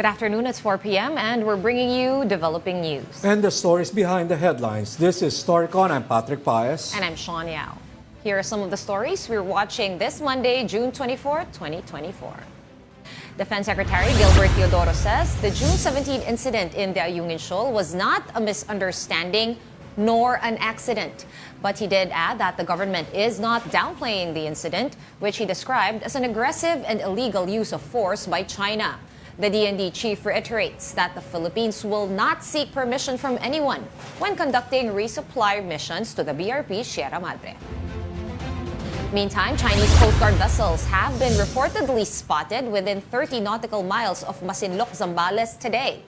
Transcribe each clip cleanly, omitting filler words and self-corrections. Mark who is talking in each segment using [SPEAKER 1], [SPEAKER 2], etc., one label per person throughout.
[SPEAKER 1] Good afternoon, it's 4 p.m. and we're bringing you developing news.
[SPEAKER 2] And the stories behind the headlines. This is Storycon. I'm Patrick Paez.
[SPEAKER 1] And I'm Sean Yao. Here are some of the stories we're watching this Monday, June 24, 2024. Defense Secretary Gilbert Teodoro says the June 17 incident in the Ayungin shoal was not a misunderstanding nor an accident. But he did add that the government is not downplaying the incident, which he described as an aggressive and illegal use of force by China. The DND chief reiterates that the Philippines will not seek permission from anyone when conducting resupply missions to the BRP Sierra Madre. Meantime, Chinese Coast Guard vessels have been reportedly spotted within 30 nautical miles of Masinloc, Zambales today.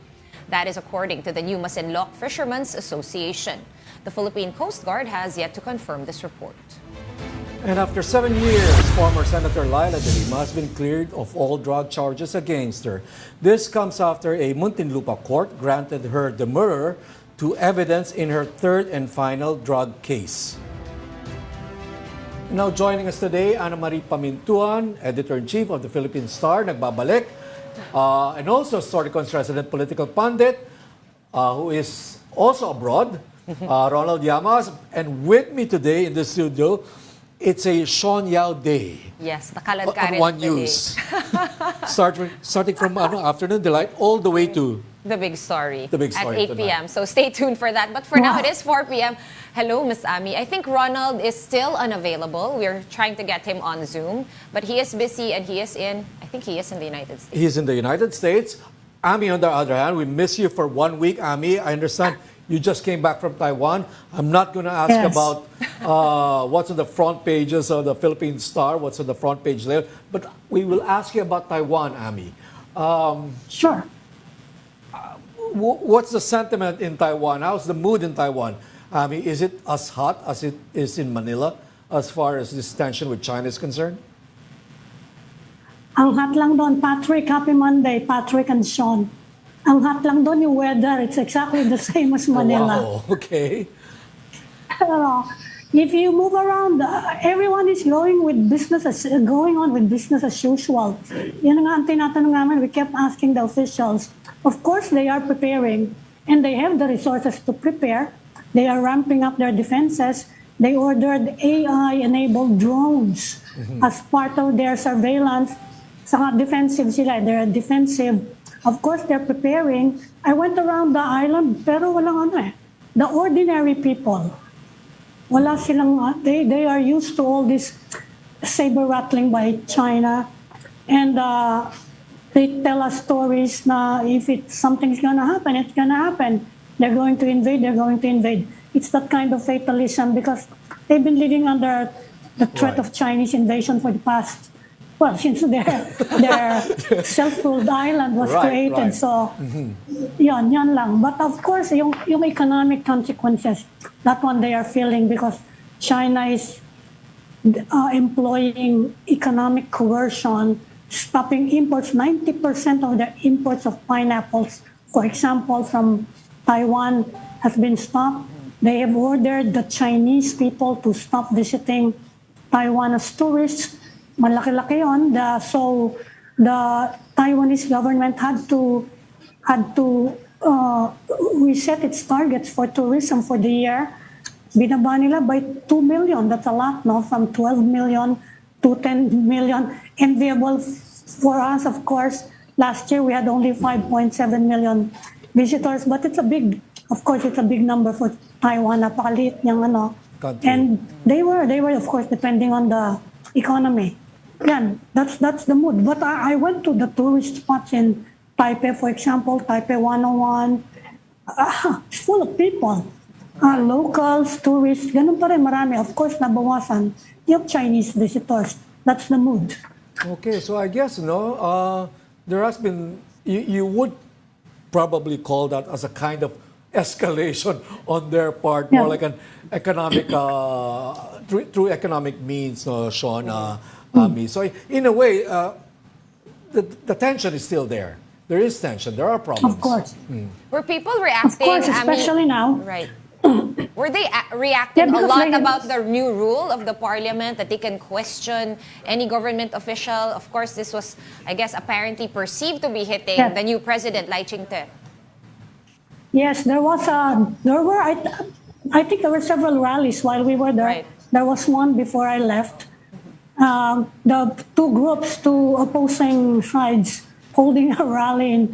[SPEAKER 1] That is according to the new Masinloc Fishermen's Association. The Philippine Coast Guard has yet to confirm this report.
[SPEAKER 2] And after 7 years, former Senator Laila de Lima has been cleared of all drug charges against her. This comes after a Muntinlupa court granted her demurrer to evidence in her third and final drug case. Now joining us today, Ana Marie Pamintuan, Editor-in-Chief of the Philippine Star, nagbabalik, and also Storycon's resident political pundit, who is also abroad, Ronald Llamas. And with me today in the studio, it's a Sean Yao Day.
[SPEAKER 1] Yes, the Kaladkarin
[SPEAKER 2] on One News. Starting from Afternoon Delight all the way to
[SPEAKER 1] the big story,
[SPEAKER 2] at
[SPEAKER 1] 8 p.m. So stay tuned for that. But for now, it is 4 p.m. Hello, Miss Ami. I think Ronald is still unavailable. We're trying to get him on Zoom, but he is busy and he is in the United States.
[SPEAKER 2] He's in the United States. Ami, on the other hand, we miss you for 1 week. Ami, I understand you just came back from Taiwan. I'm not going to ask about what's on the front pages of the Philippine Star, what's on the front page there, but we will ask you about Taiwan, Ami.
[SPEAKER 3] Sure.
[SPEAKER 2] What's the sentiment in Taiwan? How's the mood in Taiwan? Ami, is it as hot as it is in Manila as far as this tension with China is concerned?
[SPEAKER 3] Ang hot lang doon, Patrick. Happy Monday, Patrick and Sean. Ang hot lang doon yung weather. It's exactly the same as Manila.
[SPEAKER 2] Wow, okay.
[SPEAKER 3] If you move around, everyone is going on with business as usual. Yan nga ang tinatanong namin. We kept asking the officials. Of course, they are preparing, and they have the resources to prepare. They are ramping up their defenses. They ordered AI-enabled drones as part of their surveillance. Saka defensive sila. They're defensive. Of course, they're preparing. I went around the island, pero walang the ordinary people, wala silang, they are used to all this saber rattling by China. And they tell us stories na if something's gonna happen, it's gonna happen. They're going to invade, they're going to invade. It's that kind of fatalism because they've been living under the threat of Chinese invasion for the past, since their self-ruled island was created. So, yan lang. But of course, yung economic consequences, that one they are feeling because China is employing economic coercion, stopping imports. 90% of the imports of pineapples, for example, from Taiwan has been stopped. They have ordered the Chinese people to stop visiting Taiwan as tourists. Malaki-laki yun. So the Taiwanese government had to reset its targets for tourism for the year. Binaba nila by 2 million. That's a lot, no? From 12 million to 10 million. Enviable for us, of course. Last year we had only 5.7 million visitors, but it's a big number for Taiwan. Napakaliit niyang
[SPEAKER 2] country.
[SPEAKER 3] And they were of course depending on the economy. Yan, that's the mood. But I went to the tourist spots in Taipei, for example, Taipei 101. It's full of people. Locals, tourists, ganun pa rin marami. Of course, nabawasan yung Chinese visitors. That's the mood.
[SPEAKER 2] Okay, so I guess, there has been, you would probably call that as a kind of escalation on their part, more like an economic, through economic means, Sean. So in a way, the tension is still there. There is tension. There are problems.
[SPEAKER 3] Of course.
[SPEAKER 1] Were people reacting?
[SPEAKER 3] Of course, especially now.
[SPEAKER 1] Right. Were they reacting a
[SPEAKER 3] because
[SPEAKER 1] lot
[SPEAKER 3] they-
[SPEAKER 1] about the new rule of the parliament that they can question any government official? Of course, this was, I guess, apparently perceived to be hitting
[SPEAKER 3] Yeah.
[SPEAKER 1] the new president, Lai Ching-te.
[SPEAKER 3] Yes, I think there were several rallies while we were there.
[SPEAKER 1] Right.
[SPEAKER 3] There was one before I left. The two opposing sides holding a rally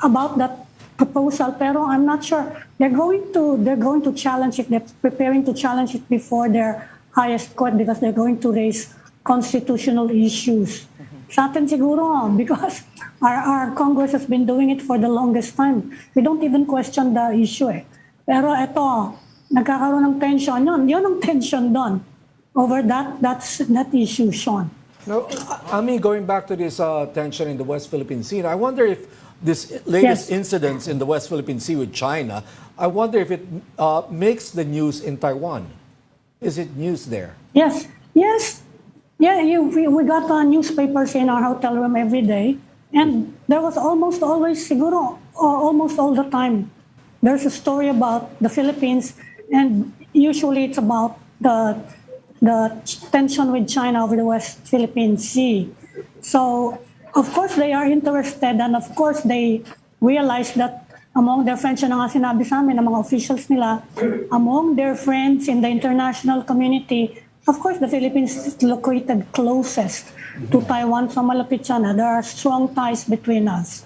[SPEAKER 3] about that proposal. Pero I'm not sure they're going to challenge it. They're preparing to challenge it before their highest court because they're going to raise constitutional issues. Sa atin siguro, because our Congress has been doing it for the longest time. We don't even question the issue eh. Pero ito, nagkakaroon ng tension yun. Yun ang tension doon over that issue, Sean.
[SPEAKER 2] Now, I mean, going back to this tension in the West Philippine Sea, I wonder if this latest
[SPEAKER 3] Yes.
[SPEAKER 2] incidents in the West Philippine Sea with China, I wonder if it makes the news in Taiwan. Is it news there?
[SPEAKER 3] Yes. Yeah, we got newspapers in our hotel room every day. And there was almost always, siguro, almost all the time, there's a story about the Philippines. And usually it's about the tension with China over the West Philippine Sea. So, of course, they are interested, and of course, they realize that among their friends, yun na nga sinabi sa amin, ng mga officials nila, among their friends in the international community, of course, the Philippines is located closest to Taiwan, so malapit siya na. There are strong ties between us.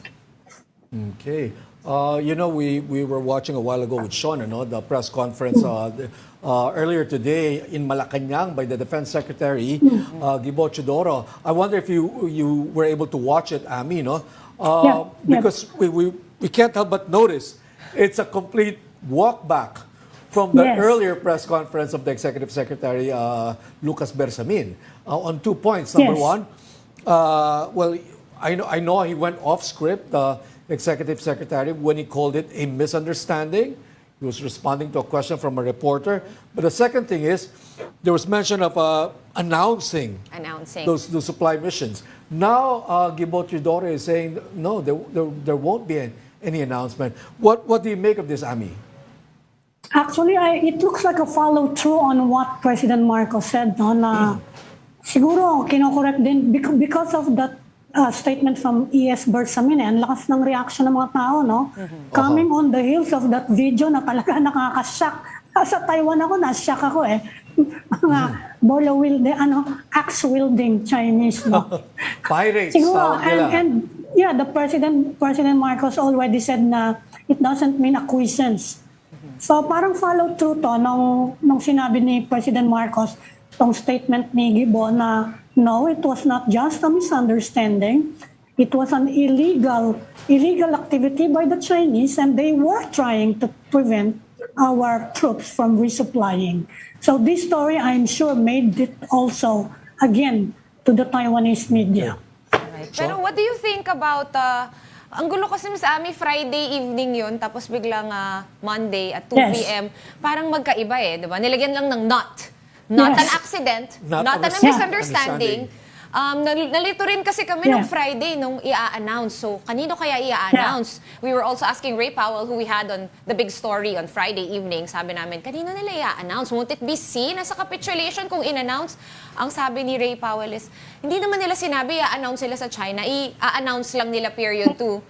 [SPEAKER 2] Okay. We were watching a while ago with Sean, the press conference earlier today in Malacanang by the Defense Secretary, Gibo. I wonder if you were able to watch it, Ami, because we can't help but notice it's a complete walk back from the
[SPEAKER 3] Yes.
[SPEAKER 2] earlier press conference of the Executive Secretary, Lucas Bersamin, on 2 points. Number
[SPEAKER 3] Yes.
[SPEAKER 2] one, I know he went off script, the Executive Secretary, when he called it a misunderstanding. He was responding to a question from a reporter. But the second thing is, there was mention of announcing those supply missions. Now, Gibo Tridore is saying, no, there won't be any announcement. What do you make of this, Ami?
[SPEAKER 3] Actually, it looks like a follow-through on what President Marcos said, no, na siguro kinokorek din because of that statement from E.S. Bersamin, ang lakas ng reaction ng mga tao, no? Coming on the heels of that video na talaga nakakashock. Sa Taiwan ako, na-shock ako eh. Mga axe-wielding Chinese, no?
[SPEAKER 2] Pirates,
[SPEAKER 3] Siguro,
[SPEAKER 2] tawag nila.
[SPEAKER 3] and yeah, the President Marcos already said na it doesn't mean acquiescence. So parang follow-through to nung sinabi ni President Marcos, tong statement ni Gibo na no, it was not just a misunderstanding. It was an illegal activity by the Chinese, and they were trying to prevent our troops from resupplying. So this story, I'm sure, made it also, again, to the Taiwanese media.
[SPEAKER 1] Right. Pero what do you think about, ang gulo kasi sa amin, Friday evening yun, tapos biglang Monday at 2
[SPEAKER 3] Yes.
[SPEAKER 1] p.m., parang magkaiba eh, di ba? Nilagyan lang ng not. Not
[SPEAKER 3] Yes.
[SPEAKER 1] an accident,
[SPEAKER 2] Not
[SPEAKER 1] not
[SPEAKER 2] a
[SPEAKER 1] an misunderstanding.
[SPEAKER 2] misunderstanding.
[SPEAKER 1] Nalito rin kasi kami
[SPEAKER 3] Yeah.
[SPEAKER 1] nung Friday nung i-announce. So, kanino kaya i-announce? We were also asking Ray Powell, who we had on the big story on Friday evening. Sabi namin, kanino nila i-announce? Won't it be seen as a capitulation kung in-announce? Ang sabi ni Ray Powell is, hindi naman nila sinabi i-announce sila sa China. I-announce lang nila period to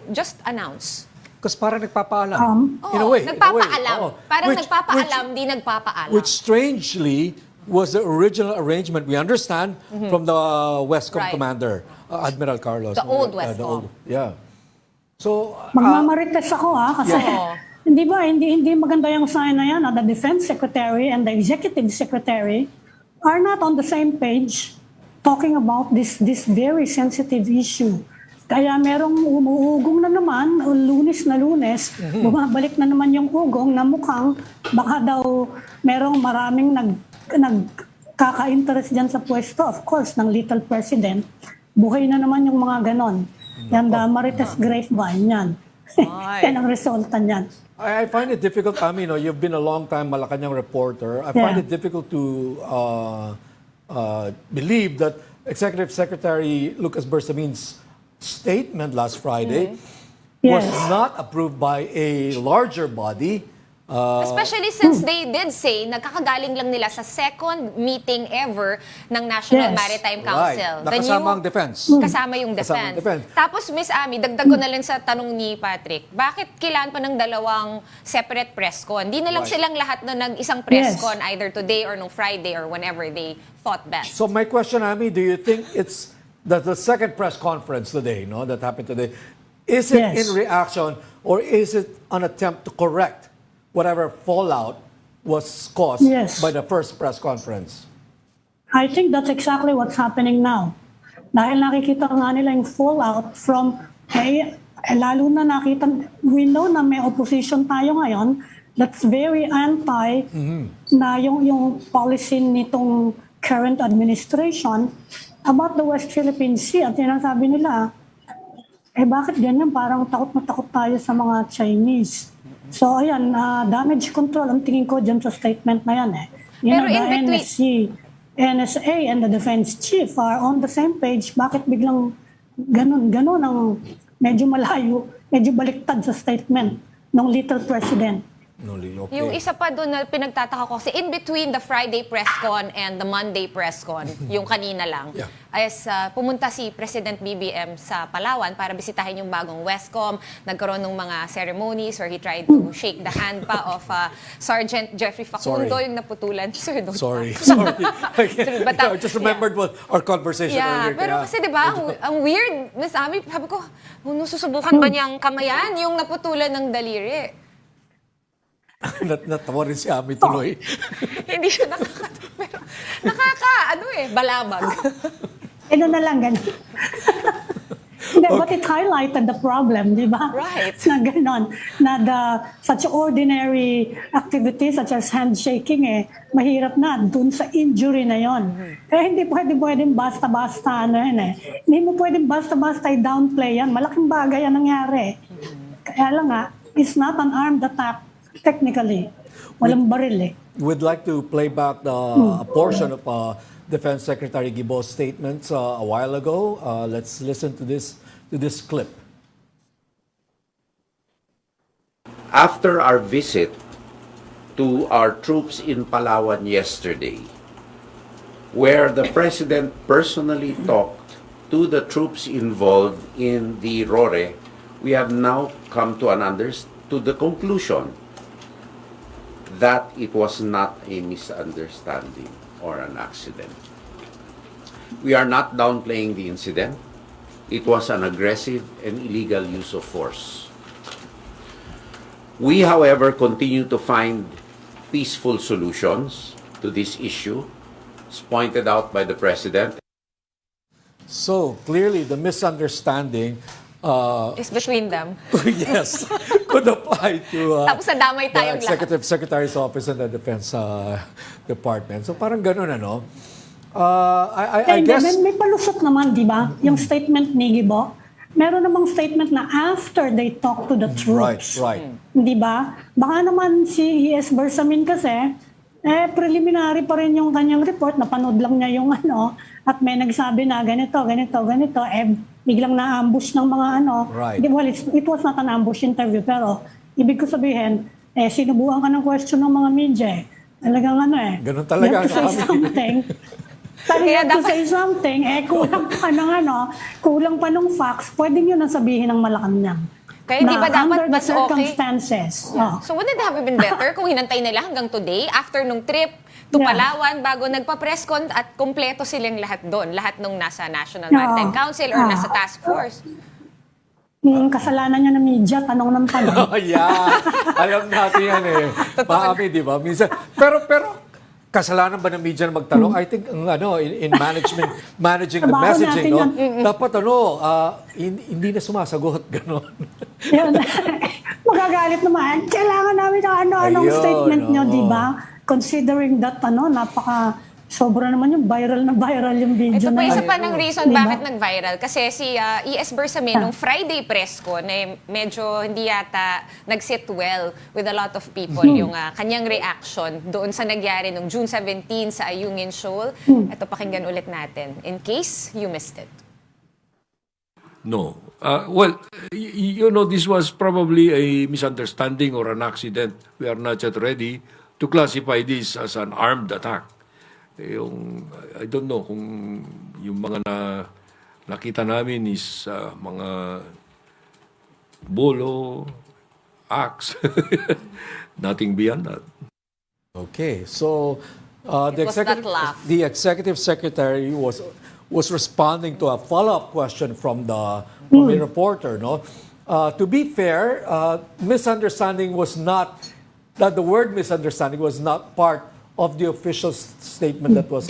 [SPEAKER 1] just announce.
[SPEAKER 2] Because parang nagpapaalam.
[SPEAKER 1] Oo,
[SPEAKER 2] in a way.
[SPEAKER 1] nagpapaalam.
[SPEAKER 2] Oo.
[SPEAKER 1] Parang
[SPEAKER 2] Which-
[SPEAKER 1] nagpapaalam, di nagpapaalam.
[SPEAKER 2] Which strangely was the original arrangement, we understand, from the Westcom
[SPEAKER 1] Right.
[SPEAKER 2] commander, Admiral Carlos.
[SPEAKER 1] The old Westcom.
[SPEAKER 2] Yeah. So,
[SPEAKER 3] Magmamarites ako kasi
[SPEAKER 1] Yeah.
[SPEAKER 3] hindi maganda yung sign na yan. The Defense Secretary and the Executive Secretary are not on the same page talking about this very sensitive issue. Kaya merong umuugong na naman, Lunes na Lunes, bumabalik na naman yung ugong na mukhang baka daw merong maraming nagkaka-interest dyan sa pwesto, of course, ng Little President. Buhay na naman yung mga ganon. Yan, the Marites Grapevine, yan. Yan ang resulta niyan.
[SPEAKER 2] I find it difficult, Ami, you've been a long time Malacanang reporter. I find it difficult to believe that Executive Secretary Lucas Bersamin's statement last Friday was
[SPEAKER 3] Yes.
[SPEAKER 2] not approved by a larger body,
[SPEAKER 1] Especially since they did say nagkakagaling lang nila sa second meeting ever ng National
[SPEAKER 3] Yes.
[SPEAKER 1] Maritime
[SPEAKER 2] Right.
[SPEAKER 1] Council.
[SPEAKER 2] Nakasama ang defense.
[SPEAKER 1] Kasama yung
[SPEAKER 2] Kasama ang
[SPEAKER 1] defense.
[SPEAKER 2] defense.
[SPEAKER 1] Tapos, Miss Ami, dagdag ko na lang sa tanong ni Patrick, bakit kailangan pa ng dalawang separate press con? Di na lang
[SPEAKER 2] Right.
[SPEAKER 1] silang lahat na nag-isang press
[SPEAKER 3] Yes.
[SPEAKER 1] con either today or nung Friday or whenever they thought best.
[SPEAKER 2] So my question, Ami, do you think it's the second press conference today, no, that happened today, is it
[SPEAKER 3] Yes.
[SPEAKER 2] in reaction or is it an attempt to correct whatever fallout was caused
[SPEAKER 3] Yes.
[SPEAKER 2] by the first press conference?
[SPEAKER 3] I think that's exactly what's happening now. Dahil nakikita nga nila yung fallout from, lalo na nakita, we know na may opposition tayo ngayon that's very anti na yung policy nitong current administration about the West Philippine Sea. At sinasabi nila, bakit ganyan? Parang takot na takot tayo sa mga Chinese. So ayan, damage control ang tingin ko dyan sa statement na yan
[SPEAKER 1] Pero
[SPEAKER 3] the
[SPEAKER 1] in between-
[SPEAKER 3] NSC, NSA and the defense chief are on the same page. Bakit biglang ganun ang medyo malayo, medyo baliktad sa statement ng little president?
[SPEAKER 2] Okay.
[SPEAKER 1] Yung isa pa doon na pinagtataka ko, kasi in between the Friday press con and the Monday press con, yung kanina lang,
[SPEAKER 2] Yeah.
[SPEAKER 1] is pumunta si President BBM sa Palawan para bisitahin yung bagong Westcom. Nagkaroon ng mga ceremonies where he tried to shake the hand pa of Sergeant Jeffrey Facundo,
[SPEAKER 2] Sorry.
[SPEAKER 1] yung naputulan. Sir, don't-
[SPEAKER 2] Sorry.
[SPEAKER 1] But,
[SPEAKER 2] I just remembered what our conversation
[SPEAKER 1] Yeah,
[SPEAKER 2] earlier.
[SPEAKER 1] pero
[SPEAKER 2] kaya-
[SPEAKER 1] kasi 'di ba, ang weird, Miss Ami, sabi ko, susubukan ba niyang kamayan yung naputulan ng daliri?
[SPEAKER 2] Natawa rin si Ami tuloy.
[SPEAKER 1] Hindi siya pero balabag.
[SPEAKER 3] Ano na lang, ganun. Hindi, but it highlighted the problem, di ba?
[SPEAKER 1] Right.
[SPEAKER 3] Na ganon. Such ordinary activities such as handshaking, mahirap na dun sa injury na yon. Kaya hindi pwedeng basta-basta, Hindi mo pwedeng basta-basta i-downplay yan. Malaking bagay ang nangyari. Kaya lang it's not an armed attack, technically. Walang baril
[SPEAKER 2] We'd like to play back a portion of Defense Secretary Gibo's statements a while ago. Let's listen to this clip.
[SPEAKER 4] After our visit to our troops in Palawan yesterday, where the President personally talked to the troops involved in the RORE, we have now come to to the conclusion that it was not a misunderstanding or an accident. We are not downplaying the incident. It was an aggressive and illegal use of force. We, however, continue to find peaceful solutions to this issue, as pointed out by the President.
[SPEAKER 2] So clearly, the misunderstanding,
[SPEAKER 1] Is between them.
[SPEAKER 2] yes, could apply to
[SPEAKER 1] Tapos nadamay
[SPEAKER 2] the
[SPEAKER 1] tayong lahat.
[SPEAKER 2] Executive Secretary's Office and the Defense Department. So parang ganun, I guess...
[SPEAKER 3] May palusot naman, di ba? Yung statement ni Gibo, meron namang statement na after they talk to the troops.
[SPEAKER 2] Right.
[SPEAKER 3] Di ba? Baka naman si E.S. Bersamin kasi, preliminary pa rin yung kanyang report, napanood lang niya yung at may nagsabi na ganito, biglang na-ambush ng mga
[SPEAKER 2] Right.
[SPEAKER 3] Well, it was not an ambush interview, pero ibig ko sabihin, sinubukan ka ng question ng mga media. Talagang
[SPEAKER 2] Ganun talaga
[SPEAKER 3] You have to say
[SPEAKER 2] ang sabi.
[SPEAKER 3] something.
[SPEAKER 1] Kaya
[SPEAKER 3] Kaya to say something, kulang pa ng kulang pa ng facts, pwede nyo na sabihin ng Malacanang.
[SPEAKER 1] Kaya di ba dapat
[SPEAKER 3] under the
[SPEAKER 1] mas okay?
[SPEAKER 3] circumstances.
[SPEAKER 1] So wouldn't it have been better kung hinantay nila hanggang today, after nung trip to
[SPEAKER 3] Yeah.
[SPEAKER 1] Palawan, bago nagpa-press con at kompleto silang lahat doon, lahat nung nasa National
[SPEAKER 3] Yeah.
[SPEAKER 1] Maritime Council or nasa task force.
[SPEAKER 3] Yung kasalanan niya ng media, tanong ng tanong.
[SPEAKER 2] Oh, yeah. Alam natin yan Marami, di ba? Minsan, pero kasalanan ba ng media na magtanong? I think in managing the
[SPEAKER 3] Trabaho
[SPEAKER 2] messaging,
[SPEAKER 3] natin
[SPEAKER 2] dapat hindi na sumasagot ganon.
[SPEAKER 3] Yun. Magagalit naman. Kailangan namin ng anong
[SPEAKER 2] Ayun,
[SPEAKER 3] statement nyo,
[SPEAKER 2] oo.
[SPEAKER 3] di ba? Considering that, sobra naman yung viral yung video
[SPEAKER 1] Ito pa
[SPEAKER 3] na
[SPEAKER 1] isa
[SPEAKER 3] yun.
[SPEAKER 1] pa ng reason
[SPEAKER 3] Diba?
[SPEAKER 1] bakit nag-viral. Kasi si E.S. Bersamin, nung Friday press ko, medyo hindi yata nag-sit well with a lot of people yung kanyang reaction doon sa nangyari nung June 17 sa Ayungin Shoal. Ito, pakinggan ulit natin in case you missed it.
[SPEAKER 5] No, Well, this was probably a misunderstanding or an accident. We are not yet ready to classify this as an armed attack. I don't know kung yung mga nakita namin is mga bolo, axe, nothing beyond that.
[SPEAKER 2] Okay, so
[SPEAKER 1] It was that laugh.
[SPEAKER 2] the executive secretary was responding to a follow-up question from the reporter. No, to be fair, misunderstanding was not that the word misunderstanding was not part of the official statement that was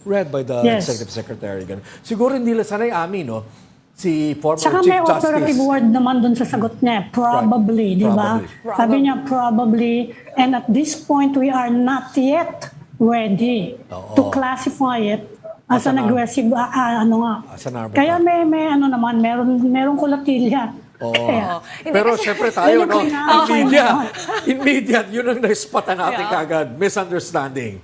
[SPEAKER 2] read by the
[SPEAKER 3] Yes.
[SPEAKER 2] executive secretary. Ganun. Siguro hindi nila sanay amin, no? Si former
[SPEAKER 3] Saka
[SPEAKER 2] Chief
[SPEAKER 3] may operative
[SPEAKER 2] Justice.
[SPEAKER 3] word naman dun sa sagot niya, probably, di ba?
[SPEAKER 2] Probably.
[SPEAKER 3] Sabi niya, probably, and at this point, we are not yet ready to classify it as an aggressive,
[SPEAKER 2] As an armed
[SPEAKER 3] Kaya
[SPEAKER 2] attack.
[SPEAKER 3] may merong kulatilya.
[SPEAKER 2] Oo.
[SPEAKER 3] Kaya,
[SPEAKER 1] Hindi
[SPEAKER 2] Pero
[SPEAKER 1] kasi-
[SPEAKER 2] syempre tayo, no?
[SPEAKER 3] Okay.
[SPEAKER 2] Immediate, yun ang naispatan natin
[SPEAKER 1] Yeah.
[SPEAKER 2] kagad. Misunderstanding.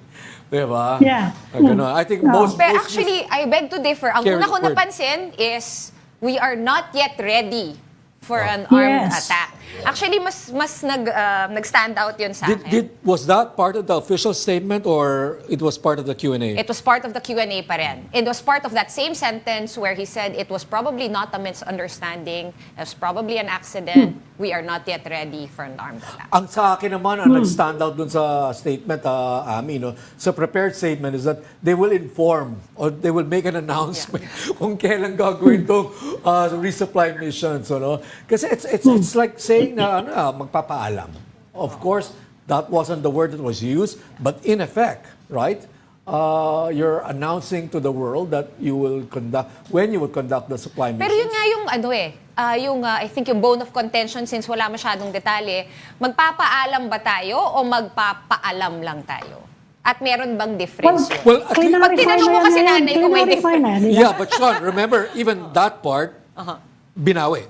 [SPEAKER 2] Diba?
[SPEAKER 3] Yeah.
[SPEAKER 2] Ganun. I think most...
[SPEAKER 1] Pero
[SPEAKER 2] most
[SPEAKER 1] actually, I beg to differ. Ang
[SPEAKER 2] Carry
[SPEAKER 1] una ko
[SPEAKER 2] word.
[SPEAKER 1] napansin is we are not yet ready for an armed
[SPEAKER 3] Yes.
[SPEAKER 1] attack. Actually, mas nag-stand out yun sa akin.
[SPEAKER 2] was that part of the official statement or it was part of the Q&A?
[SPEAKER 1] It was part of the Q&A pa rin. It was part of that same sentence where he said it was probably not a misunderstanding, it was probably an accident, we are not yet ready for an armed attack.
[SPEAKER 2] Ang sa akin naman, ang nag-stand out dun sa statement, Ami, no, sa prepared statement is that they will inform or they will make an announcement kung kailan gagawin itong resupply mission. So, no? Kasi it's like saying na magpapaalam. Of course, that wasn't the word that was used, but in effect, right? You're announcing to the world that you will when you will conduct the supply mission.
[SPEAKER 1] Pero yun nga yung I think yung bone of contention since wala masyadong detalye, magpapaalam ba tayo o magpapaalam lang tayo? At meron bang difference yun?
[SPEAKER 2] Well, at least-
[SPEAKER 1] Pag tinanong mo kasi nanay ko may difference.
[SPEAKER 2] Yeah, but Sean, remember, even that part, binawi.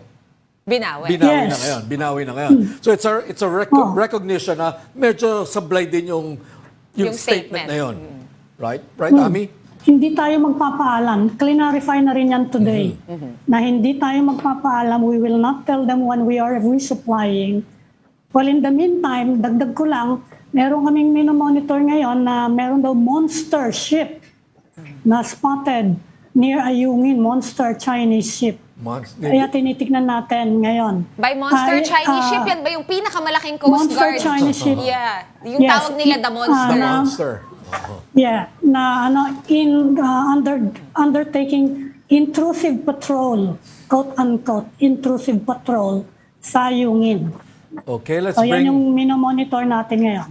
[SPEAKER 1] Binawi.
[SPEAKER 2] Binawi
[SPEAKER 3] Yes.
[SPEAKER 2] na ngayon. Binawi na ngayon. So it's a recognition na medyo sablay din yung
[SPEAKER 1] Yung
[SPEAKER 2] statement
[SPEAKER 1] statement.
[SPEAKER 2] na yun. Right? Right, Ami?
[SPEAKER 3] Hindi tayo magpapaalam. Clarify na rin yan today. Na hindi tayo magpapaalam. We will not tell them when we are resupplying. Well, in the meantime, dagdag ko lang, meron kaming minomonitor ngayon na meron daw monster ship na spotted near Ayungin, monster Chinese ship. Kaya tinitignan natin ngayon.
[SPEAKER 1] By monster
[SPEAKER 3] Ay,
[SPEAKER 1] Chinese ship, yan ba yung pinakamalaking Coast
[SPEAKER 3] Monster
[SPEAKER 1] Guard?
[SPEAKER 3] Chinese ship.
[SPEAKER 1] Yeah. Yung
[SPEAKER 3] Yes.
[SPEAKER 1] tawag nila, the monster.
[SPEAKER 2] The monster.
[SPEAKER 3] Yeah, na undertaking intrusive patrol, quote unquote, intrusive patrol sa Ayungin.
[SPEAKER 2] Okay, let's
[SPEAKER 3] So yan
[SPEAKER 2] bring...
[SPEAKER 3] yung minomonitor natin ngayon.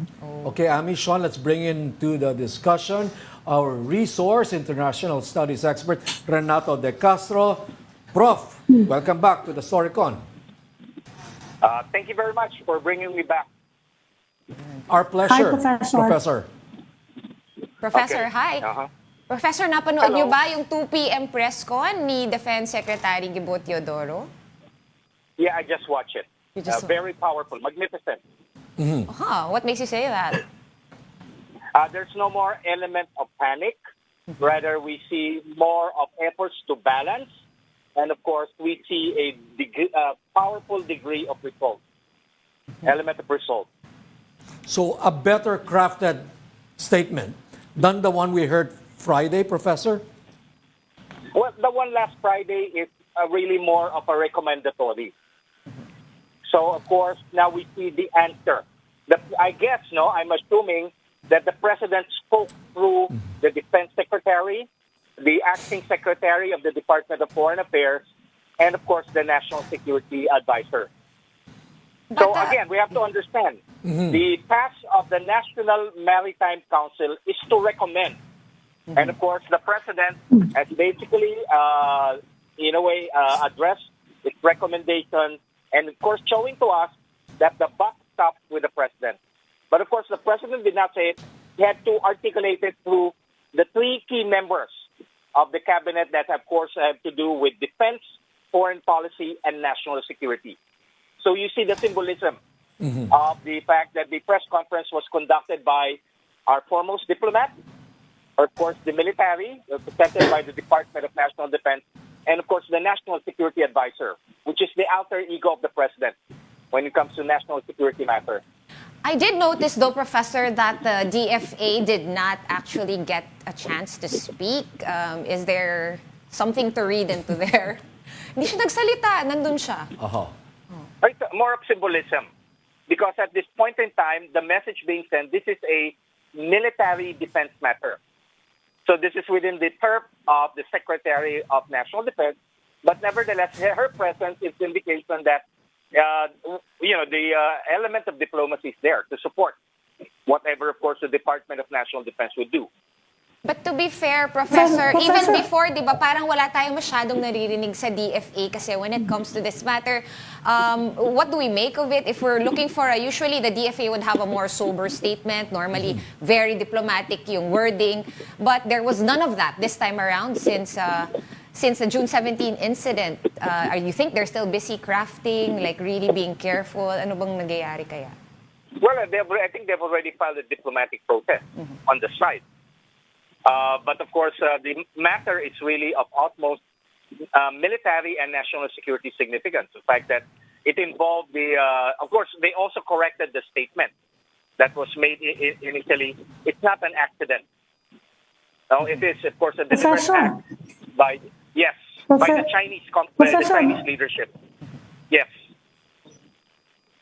[SPEAKER 2] Okay, Ami, Sean, let's bring into the discussion our resource, international studies expert, Renato De Castro. Prof, welcome back to the Storycon.
[SPEAKER 6] Thank you very much for bringing me back.
[SPEAKER 2] Our pleasure,
[SPEAKER 3] Hi, Professor.
[SPEAKER 1] Professor,
[SPEAKER 6] Okay.
[SPEAKER 1] hi.
[SPEAKER 6] Uh-huh.
[SPEAKER 1] Professor, napanood
[SPEAKER 6] Hello.
[SPEAKER 1] niyo ba yung 2 p.m. press con ni Defense Secretary Gibo Teodoro?
[SPEAKER 6] Yeah, I just watched it.
[SPEAKER 1] You just
[SPEAKER 6] Very powerful, magnificent.
[SPEAKER 1] What makes you say that?
[SPEAKER 6] There's no more element of panic. Rather, we see more of efforts to balance. And of course, we see a powerful degree of resolve, element of resolve.
[SPEAKER 2] So a better crafted statement than the one we heard Friday, Professor?
[SPEAKER 6] Well, the one last Friday is really more of a recommendatory. So, of course, now we see the answer. I guess, I'm assuming that the President spoke through the Defense Secretary, the Acting Secretary of the Department of Foreign Affairs, and, of course, the National Security Advisor. So, again, we have to understand, the task of the National Maritime Council is to recommend. And, of course, the President has basically, in a way, addressed its recommendation and, of course, showing to us that the buck stops with the President. But, of course, the President did not say it. He had to articulate it through the 3 key members of the cabinet that, of course, have to do with defense, foreign policy, and national security. So you see the symbolism of the fact that the press conference was conducted by our foremost diplomat, or of course the military, represented by the Department of National Defense, and of course the National Security Advisor, which is the alter ego of the president when it comes to national security matters.
[SPEAKER 1] I did notice though, Professor, that the DFA did not actually get a chance to speak. Is there something to read into there? Hindi siya nagsalita, nandun siya.
[SPEAKER 6] Right, more of symbolism. Because at this point in time, the message being sent, this is a military defense matter. So this is within the turf of the Secretary of National Defense, but nevertheless, her presence is indication that the element of diplomacy is there to support whatever, of course, the Department of National Defense would do.
[SPEAKER 1] But to be fair, Professor,
[SPEAKER 3] Professor,
[SPEAKER 1] even before, di ba, parang wala tayong masyadong naririnig sa DFA kasi when it comes to this matter, what do we make of it? If we're looking for usually the DFA would have a more sober statement, normally very diplomatic yung wording, but there was none of that this time around since the June 17 incident. You think they're still busy crafting, like really being careful? Ano bang nagyayari kaya?
[SPEAKER 6] Well, I think they've already filed a diplomatic protest on the side. But of course, the matter is really of utmost military and national security significance. The fact that it involved of course, they also corrected the statement that was made initially. It's not an accident. No, it is, of course, a deliberate
[SPEAKER 3] Professor.
[SPEAKER 6] act by the Chinese leadership. Yes.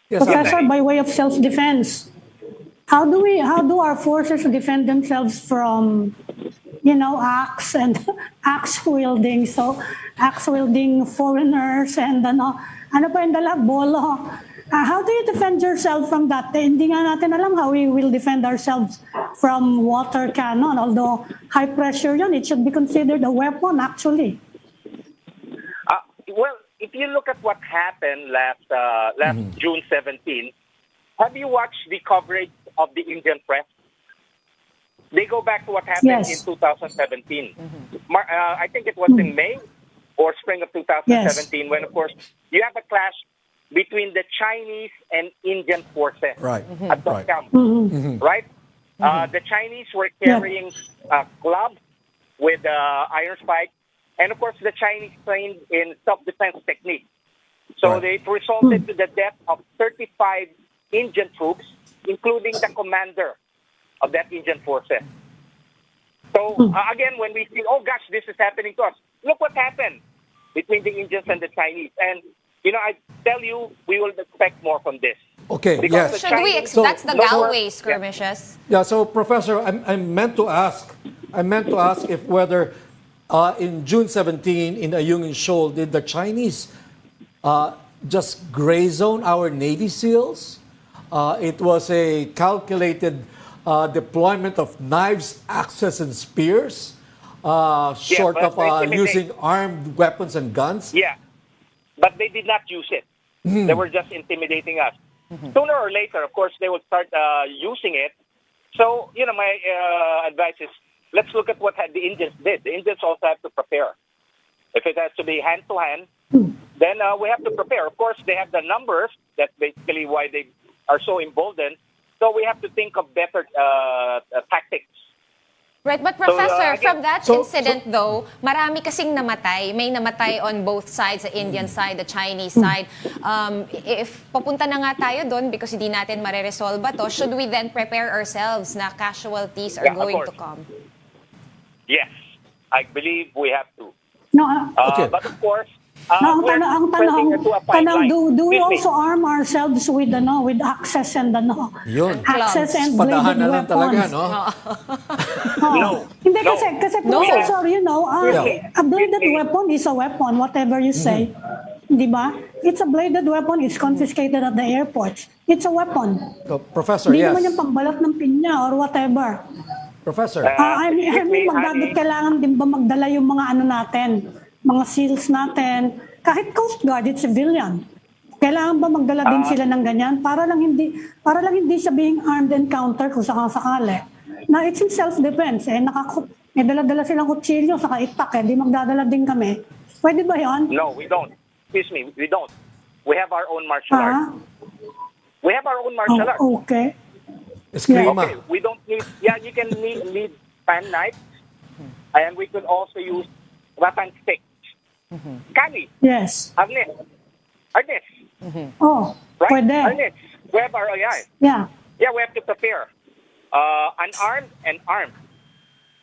[SPEAKER 2] Yes,
[SPEAKER 3] Professor, by way of self-defense, how do our forces defend themselves from, acts and axe-wielding foreigners and ano pa yung dala, bolo. How do you defend yourself from that? Hindi nga natin alam how we will defend ourselves from water cannon. Although high pressure yun, it should be considered a weapon actually.
[SPEAKER 6] Well, if you look at what happened last June 17, have you watched the coverage of the Indian press? They go back to what happened in 2017. I think it was in May or spring of 2017 when, of course, you have a clash between the Chinese and Indian forces at the camp, right? The Chinese were carrying gloves with iron spikes, and of course, the Chinese trained in self-defense techniques. So it resulted to the death of 35 Indian troops, including the commander of that Indian forces. So again, when we see, oh gosh, this is happening to us, look what happened between the Indians and the Chinese. And, I tell you, we will expect more from this.
[SPEAKER 2] Okay,
[SPEAKER 6] Because
[SPEAKER 2] yes.
[SPEAKER 6] the
[SPEAKER 1] Should we
[SPEAKER 6] Chinese-
[SPEAKER 1] that's the Galway skirmishes?
[SPEAKER 2] Yeah, so Professor, I meant to ask if whether in June 17 in Ayungin Shoal, did the Chinese just gray zone our Navy SEALs? It was a calculated deployment of knives, axes, and spears, short
[SPEAKER 6] but
[SPEAKER 2] of using armed weapons and guns.
[SPEAKER 6] Yeah, but they did not use it. They were just intimidating us. Sooner or later, of course, they will start using it. So, my advice is, let's look at what the Indians did. The Indians also have to prepare. If it has to be hand-to-hand, then we have to prepare. Of course, they have the numbers. That's basically why they are so emboldened. So we have to think of better tactics.
[SPEAKER 1] Right, but Professor,
[SPEAKER 6] again-
[SPEAKER 1] from that incident though, marami kasing namatay. May namatay on both sides, the Indian side, the Chinese side. If papunta na nga tayo doon because hindi natin mareresolve to, should we then prepare ourselves na casualties are
[SPEAKER 6] Yeah, of
[SPEAKER 1] going
[SPEAKER 6] course.
[SPEAKER 1] to come?
[SPEAKER 6] Yes, I believe we have to.
[SPEAKER 3] No,
[SPEAKER 2] Okay.
[SPEAKER 6] But of course,
[SPEAKER 3] ang
[SPEAKER 6] we're
[SPEAKER 3] tanong,
[SPEAKER 6] into a fine line.
[SPEAKER 3] do we
[SPEAKER 6] Excuse me.
[SPEAKER 3] also arm ourselves with axes and
[SPEAKER 2] Yun.
[SPEAKER 3] axes and
[SPEAKER 2] Padahan
[SPEAKER 3] bladed
[SPEAKER 2] na lang talaga,
[SPEAKER 3] weapons?
[SPEAKER 2] no?
[SPEAKER 6] No.
[SPEAKER 3] Hindi
[SPEAKER 6] No.
[SPEAKER 3] kasi
[SPEAKER 6] No.
[SPEAKER 3] Professor,
[SPEAKER 6] Yeah.
[SPEAKER 3] a bladed weapon is a weapon, whatever you say. Di ba? It's a bladed weapon, it's confiscated at the airports. It's a weapon.
[SPEAKER 2] So, Professor,
[SPEAKER 3] Hindi
[SPEAKER 2] yes.
[SPEAKER 3] naman yung pambalat ng pinya or whatever.
[SPEAKER 2] Professor.
[SPEAKER 3] I
[SPEAKER 6] excuse me,
[SPEAKER 3] mean,
[SPEAKER 6] Annie.
[SPEAKER 3] kailangan din ba magdala yung mga natin, mga SEALs natin, kahit Coast Guard, it's civilian. Kailangan ba magdala din sila ng ganyan para lang hindi siya being armed encounter kung sakali. Na it's in self-defense. May dala-dala silang kutsilyo saka itak di magdadala din kami. Pwede ba 'yon?
[SPEAKER 6] No, we don't. Excuse me, we don't. We have our own martial art. We have our own martial art.
[SPEAKER 3] Okay.
[SPEAKER 2] Eskrima.
[SPEAKER 6] Okay, we don't need, you can need pan knives, and we could also use rattan sticks. Kali,
[SPEAKER 3] Yes.
[SPEAKER 6] Arnes,
[SPEAKER 3] Oh,
[SPEAKER 6] right?
[SPEAKER 3] pwede.
[SPEAKER 6] Arnes, we have our AI.
[SPEAKER 3] Yeah.
[SPEAKER 6] Yeah, we have to prepare. Unarmed and armed.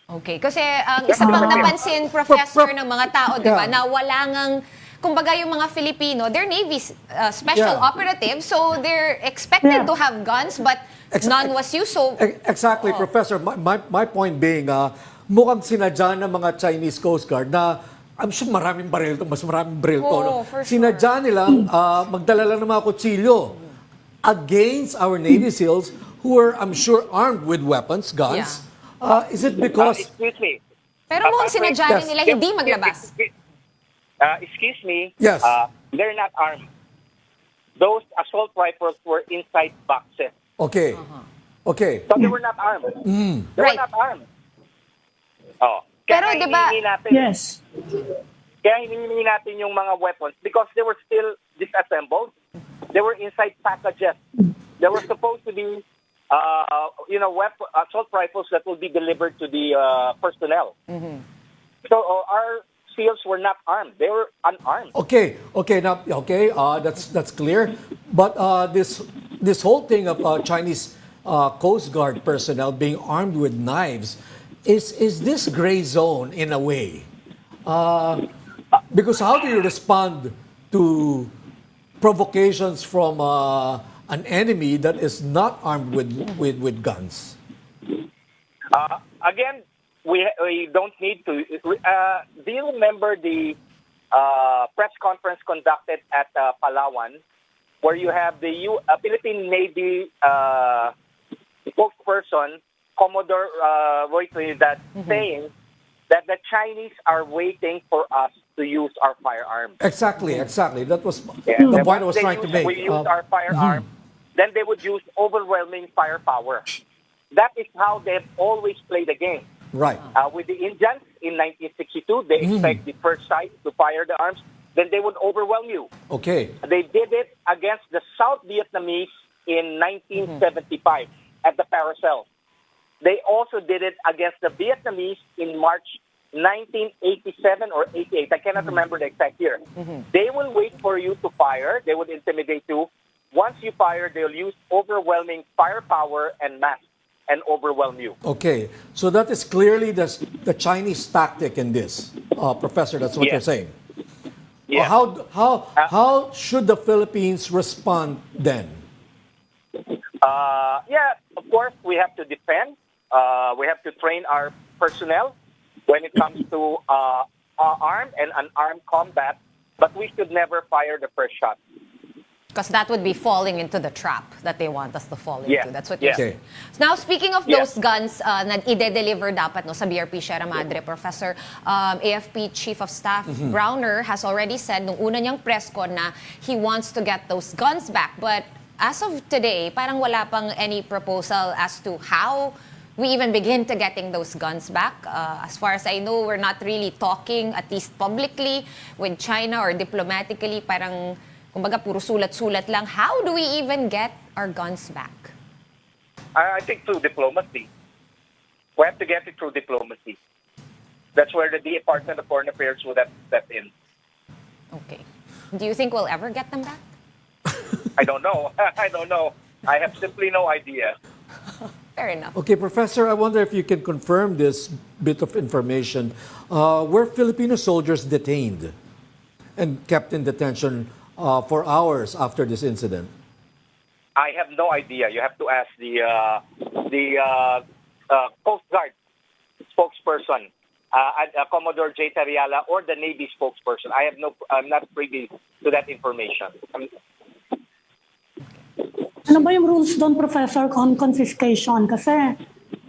[SPEAKER 1] Okay, kasi ang isa pang napansin, Professor, ng mga tao, di ba, na wala ngang, kumbaga yung mga Filipino, they're Navy special operatives, so they're expected to have guns, but none was used, so...
[SPEAKER 2] Exactly, Professor. My point being, mukhang sinadya ng mga Chinese Coast Guard na I'm sure maraming baril to, mas maraming baril to.
[SPEAKER 1] Oo,
[SPEAKER 2] No?
[SPEAKER 1] for sure.
[SPEAKER 2] Sinadya nilang magdala lang ng mga kutsilyo against our Navy SEALs who are, I'm sure, armed with weapons, guns. Is it because...
[SPEAKER 6] Excuse me.
[SPEAKER 1] Pero mukhang sinadya
[SPEAKER 2] Yes.
[SPEAKER 1] nila hindi maglabas.
[SPEAKER 6] Excuse me.
[SPEAKER 2] Yes.
[SPEAKER 6] They're not armed. Those assault rifles were inside boxes.
[SPEAKER 2] Okay. Okay.
[SPEAKER 6] So they were not armed. They were
[SPEAKER 1] Right.
[SPEAKER 6] not armed. Oh.
[SPEAKER 1] Pero,
[SPEAKER 6] Kaya
[SPEAKER 1] diba-
[SPEAKER 6] hinihingi natin,
[SPEAKER 3] Yes.
[SPEAKER 6] Kaya hinihingi natin yung mga weapons because they were still disassembled. They were inside packages. They were supposed to be, assault rifles that will be delivered to the personnel. So our SEALs were not armed. They were unarmed.
[SPEAKER 2] Okay. That's clear. But this whole thing of Chinese Coast Guard personnel being armed with knives is this gray zone in a way? Because how do you respond to provocations from an enemy that is not armed with guns?
[SPEAKER 6] Again, we don't need to. Do you remember the press conference conducted at Palawan, where you have the Philippine Navy spokesperson, Commodore Roy Trinidad, saying that the Chinese are waiting for us to use our firearms.
[SPEAKER 2] Exactly. That was the
[SPEAKER 6] And
[SPEAKER 2] point I was
[SPEAKER 6] once
[SPEAKER 2] trying to make.
[SPEAKER 6] We use our firearms, then they would use overwhelming firepower. That is how they've always played the game.
[SPEAKER 2] Right.
[SPEAKER 6] With the Indians in 1962, they expect the first sight to fire the arms, then they would overwhelm you.
[SPEAKER 2] Okay.
[SPEAKER 6] They did it against the South Vietnamese in 1975 at the Paracel. They also did it against the Vietnamese in March 1987 or 88. I cannot remember the exact year. They will wait for you to fire. They would intimidate you. Once you fire, they'll use overwhelming firepower and mass and overwhelm you.
[SPEAKER 2] Okay, so that is clearly the Chinese tactic in this, Professor. That's what
[SPEAKER 6] Yes.
[SPEAKER 2] you're saying.
[SPEAKER 6] Yeah.
[SPEAKER 2] How should the Philippines respond then?
[SPEAKER 6] Of course, we have to defend. We have to train our personnel when it comes to armed and unarmed combat, but we should never fire the first shot.
[SPEAKER 1] Because that would be falling into the trap that they want us to fall into.
[SPEAKER 6] Yeah.
[SPEAKER 1] That's what you're
[SPEAKER 2] Okay.
[SPEAKER 1] saying. Now, speaking of
[SPEAKER 6] Yeah.
[SPEAKER 1] those guns na ide-deliver dapat no, sa BRP Sierra Madre, Professor, AFP Chief of Staff Browner has already said nung una niyang press con na he wants to get those guns back. But as of today, parang wala pang any proposal as to how we even begin to getting those guns back. As far as I know, we're not really talking, at least publicly, with China or diplomatically, parang kumbaga puro sulat-sulat lang. How do we even get our guns back?
[SPEAKER 6] I think through diplomacy. We have to get it through diplomacy. That's where the Department of Foreign Affairs would have stepped in.
[SPEAKER 1] Okay. Do you think we'll ever get them back?
[SPEAKER 6] I don't know. I don't know. I have simply no idea.
[SPEAKER 1] Fair enough.
[SPEAKER 2] Okay, Professor, I wonder if you can confirm this bit of information. Were Filipino soldiers detained and kept in detention for hours after this incident?
[SPEAKER 6] I have no idea. You have to ask the Coast Guard spokesperson, Commodore J. Tariala, or the Navy spokesperson. I'm not privy to that information.
[SPEAKER 3] Ano ba yung rules doon, Professor, on confiscation? Kasi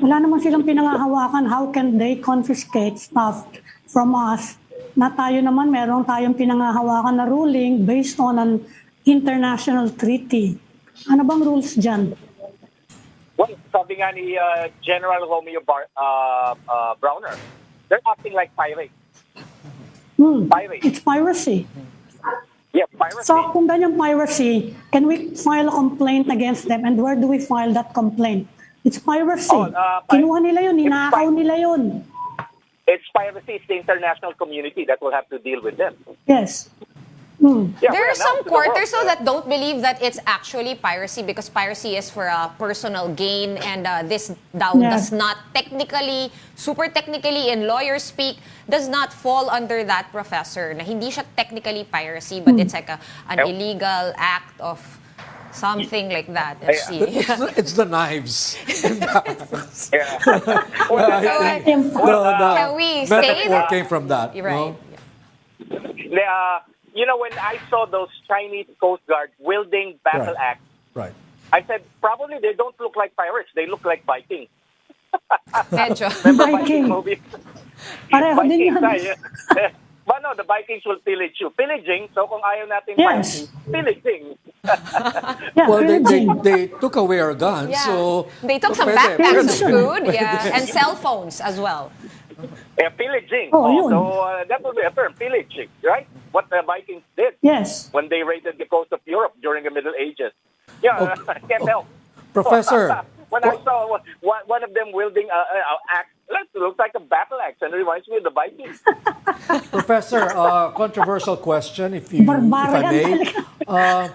[SPEAKER 3] wala naman silang pinangahawakan. How can they confiscate stuff from us? Na tayo naman, meron tayong pinangahawakan na ruling based on an international treaty. Ano bang rules dyan?
[SPEAKER 6] Well, sabi nga ni General Romeo Browner, they're acting like pirates. Pirates.
[SPEAKER 3] It's piracy.
[SPEAKER 6] Yeah, piracy.
[SPEAKER 3] So kung ganyan piracy, can we file a complaint against them? And where do we file that complaint? It's piracy. Kinuha nila yun, ninakaw nila yun.
[SPEAKER 6] it's piracy. It's the international community that will have to deal with them.
[SPEAKER 3] Yes.
[SPEAKER 6] Yeah,
[SPEAKER 1] There
[SPEAKER 6] we
[SPEAKER 1] are some
[SPEAKER 6] announced to the world,
[SPEAKER 1] quarters though that don't believe that it's actually piracy because piracy is for personal gain, and this daw
[SPEAKER 3] Yeah.
[SPEAKER 1] does not technically, super technically in lawyer speak, does not fall under that, Professor. Na hindi siya technically piracy, but it's like an illegal act of something like that. Let's see.
[SPEAKER 2] It's the knives.
[SPEAKER 6] Yeah.
[SPEAKER 2] I think
[SPEAKER 1] Can we say
[SPEAKER 2] metaphor
[SPEAKER 1] that?
[SPEAKER 2] came from that.
[SPEAKER 1] You're right.
[SPEAKER 2] no?
[SPEAKER 6] When I saw those Chinese Coast Guard wielding battle
[SPEAKER 2] Right.
[SPEAKER 6] axe,
[SPEAKER 2] Right.
[SPEAKER 6] I said, probably they don't look like pirates. They look like Vikings.
[SPEAKER 1] Medyo.
[SPEAKER 6] Remember
[SPEAKER 3] Viking.
[SPEAKER 6] movie?
[SPEAKER 3] Pareho din
[SPEAKER 6] Vikings,
[SPEAKER 3] yun.
[SPEAKER 6] But no, the Vikings will pillage you. Pillaging, so kung ayaw natin
[SPEAKER 3] Yes.
[SPEAKER 6] pillaging.
[SPEAKER 3] Yeah,
[SPEAKER 2] Well,
[SPEAKER 3] pillaging.
[SPEAKER 2] they took away our guns,
[SPEAKER 1] Yeah.
[SPEAKER 2] so
[SPEAKER 1] They took some
[SPEAKER 2] pwede,
[SPEAKER 1] backpacks of
[SPEAKER 3] pwede.
[SPEAKER 1] food, yeah, and cell phones as well.
[SPEAKER 6] Pillaging.
[SPEAKER 3] Oh, yun.
[SPEAKER 6] So that would be a term, pillaging, right? What the Vikings did
[SPEAKER 3] Yes.
[SPEAKER 6] when they raided the coast of Europe during the Middle Ages. Yeah, I can't help.
[SPEAKER 2] Professor.
[SPEAKER 6] When I saw one of them wielding an axe, it looks like a battle axe, and it reminds me of the Vikings.
[SPEAKER 2] Professor, controversial question, if I
[SPEAKER 3] Barbarian
[SPEAKER 2] may.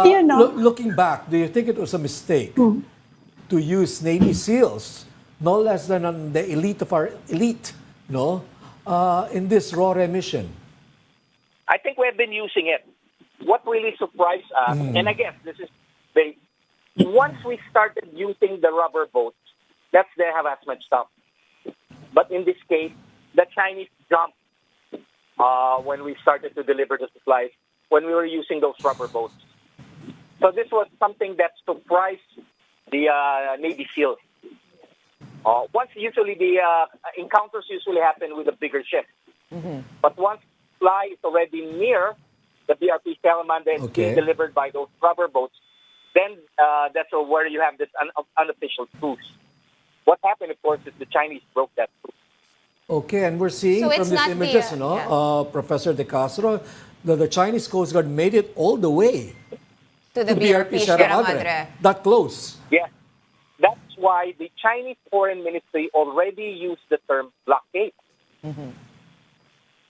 [SPEAKER 3] You know.
[SPEAKER 2] Looking back, do you think it was a mistake to use Navy SEALs, no less than the elite of our elite, in this RORE mission?
[SPEAKER 6] I think we have been using it. What really surprised us, and I guess this is based, once we started using the rubber boats, that's the harassment stuff. But in this case, the Chinese jumped when we started to deliver the supplies, when we were using those rubber boats. So this was something that surprised the Navy SEALs. Usually the encounters usually happen with a bigger ship. But once fly is already near the BRP Salamandra and being delivered by those rubber boats, then that's where you have this unofficial truce. What happened, of course, is the Chinese broke that truce.
[SPEAKER 2] Okay, and we're seeing
[SPEAKER 1] So
[SPEAKER 2] from
[SPEAKER 1] it's
[SPEAKER 2] these
[SPEAKER 1] not the,
[SPEAKER 2] images, Professor De Castro, that the Chinese Coast Guard made it all the way
[SPEAKER 1] To the
[SPEAKER 2] to
[SPEAKER 1] BRP Sierra Madre.
[SPEAKER 2] That close.
[SPEAKER 6] Yes. That's why the Chinese Foreign Ministry already used the term blockade.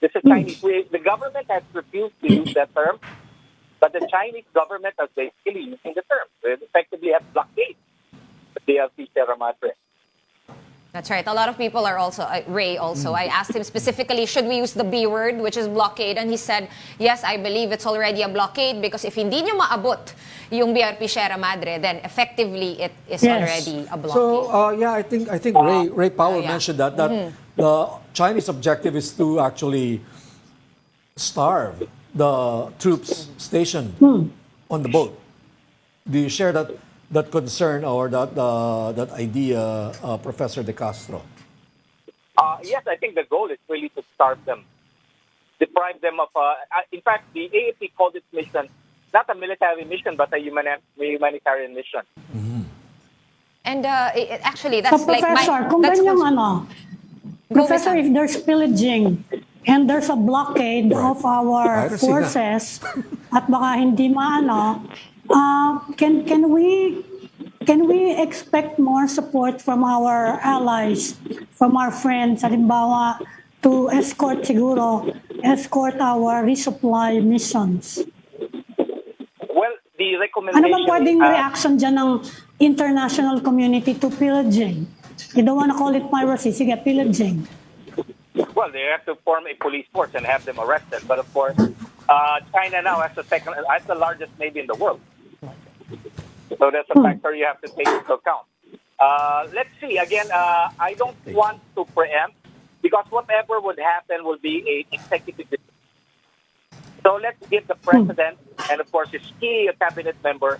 [SPEAKER 6] This is Chinese. The government has refused to use that term, but the Chinese government is basically using the term. They effectively have blockade the BRP Sierra Madre.
[SPEAKER 1] That's right. A lot of people are also, Ray also, I asked him specifically, should we use the B word, which is blockade? And he said, yes, I believe it's already a blockade because if hindi nyo maabot yung BRP Sierra Madre, then effectively it is already a blockade.
[SPEAKER 2] So, I think Ray Powell mentioned that the Chinese objective is to actually starve the troops stationed on the boat. Do you share that concern or that idea, Professor De Castro?
[SPEAKER 6] Yes, I think the goal is really to starve them, deprive them of. In fact, the AFP called its mission not a military mission, but a humanitarian mission.
[SPEAKER 1] And actually, that's
[SPEAKER 3] So,
[SPEAKER 1] like
[SPEAKER 3] Professor, kung
[SPEAKER 1] that's
[SPEAKER 3] ganyang Professor, if there's pillaging and there's a blockade of our
[SPEAKER 2] Piracy
[SPEAKER 3] forces at baka hindi can we expect more support from our allies, from our friends, halimbawa, to escort our resupply missions?
[SPEAKER 6] Well, the recommendation.
[SPEAKER 3] Ano bang pwedeng reaction dyan ng international community to pillaging? You don't want to call it piracy, sige, pillaging.
[SPEAKER 6] Well, they have to form a police force and have them arrested. But of course, China now has the largest navy in the world. So that's a factor you have to take into account. Let's see. Again, I don't want to preempt because whatever would happen will be an executive decision. So let's give the president and, of course, his key cabinet members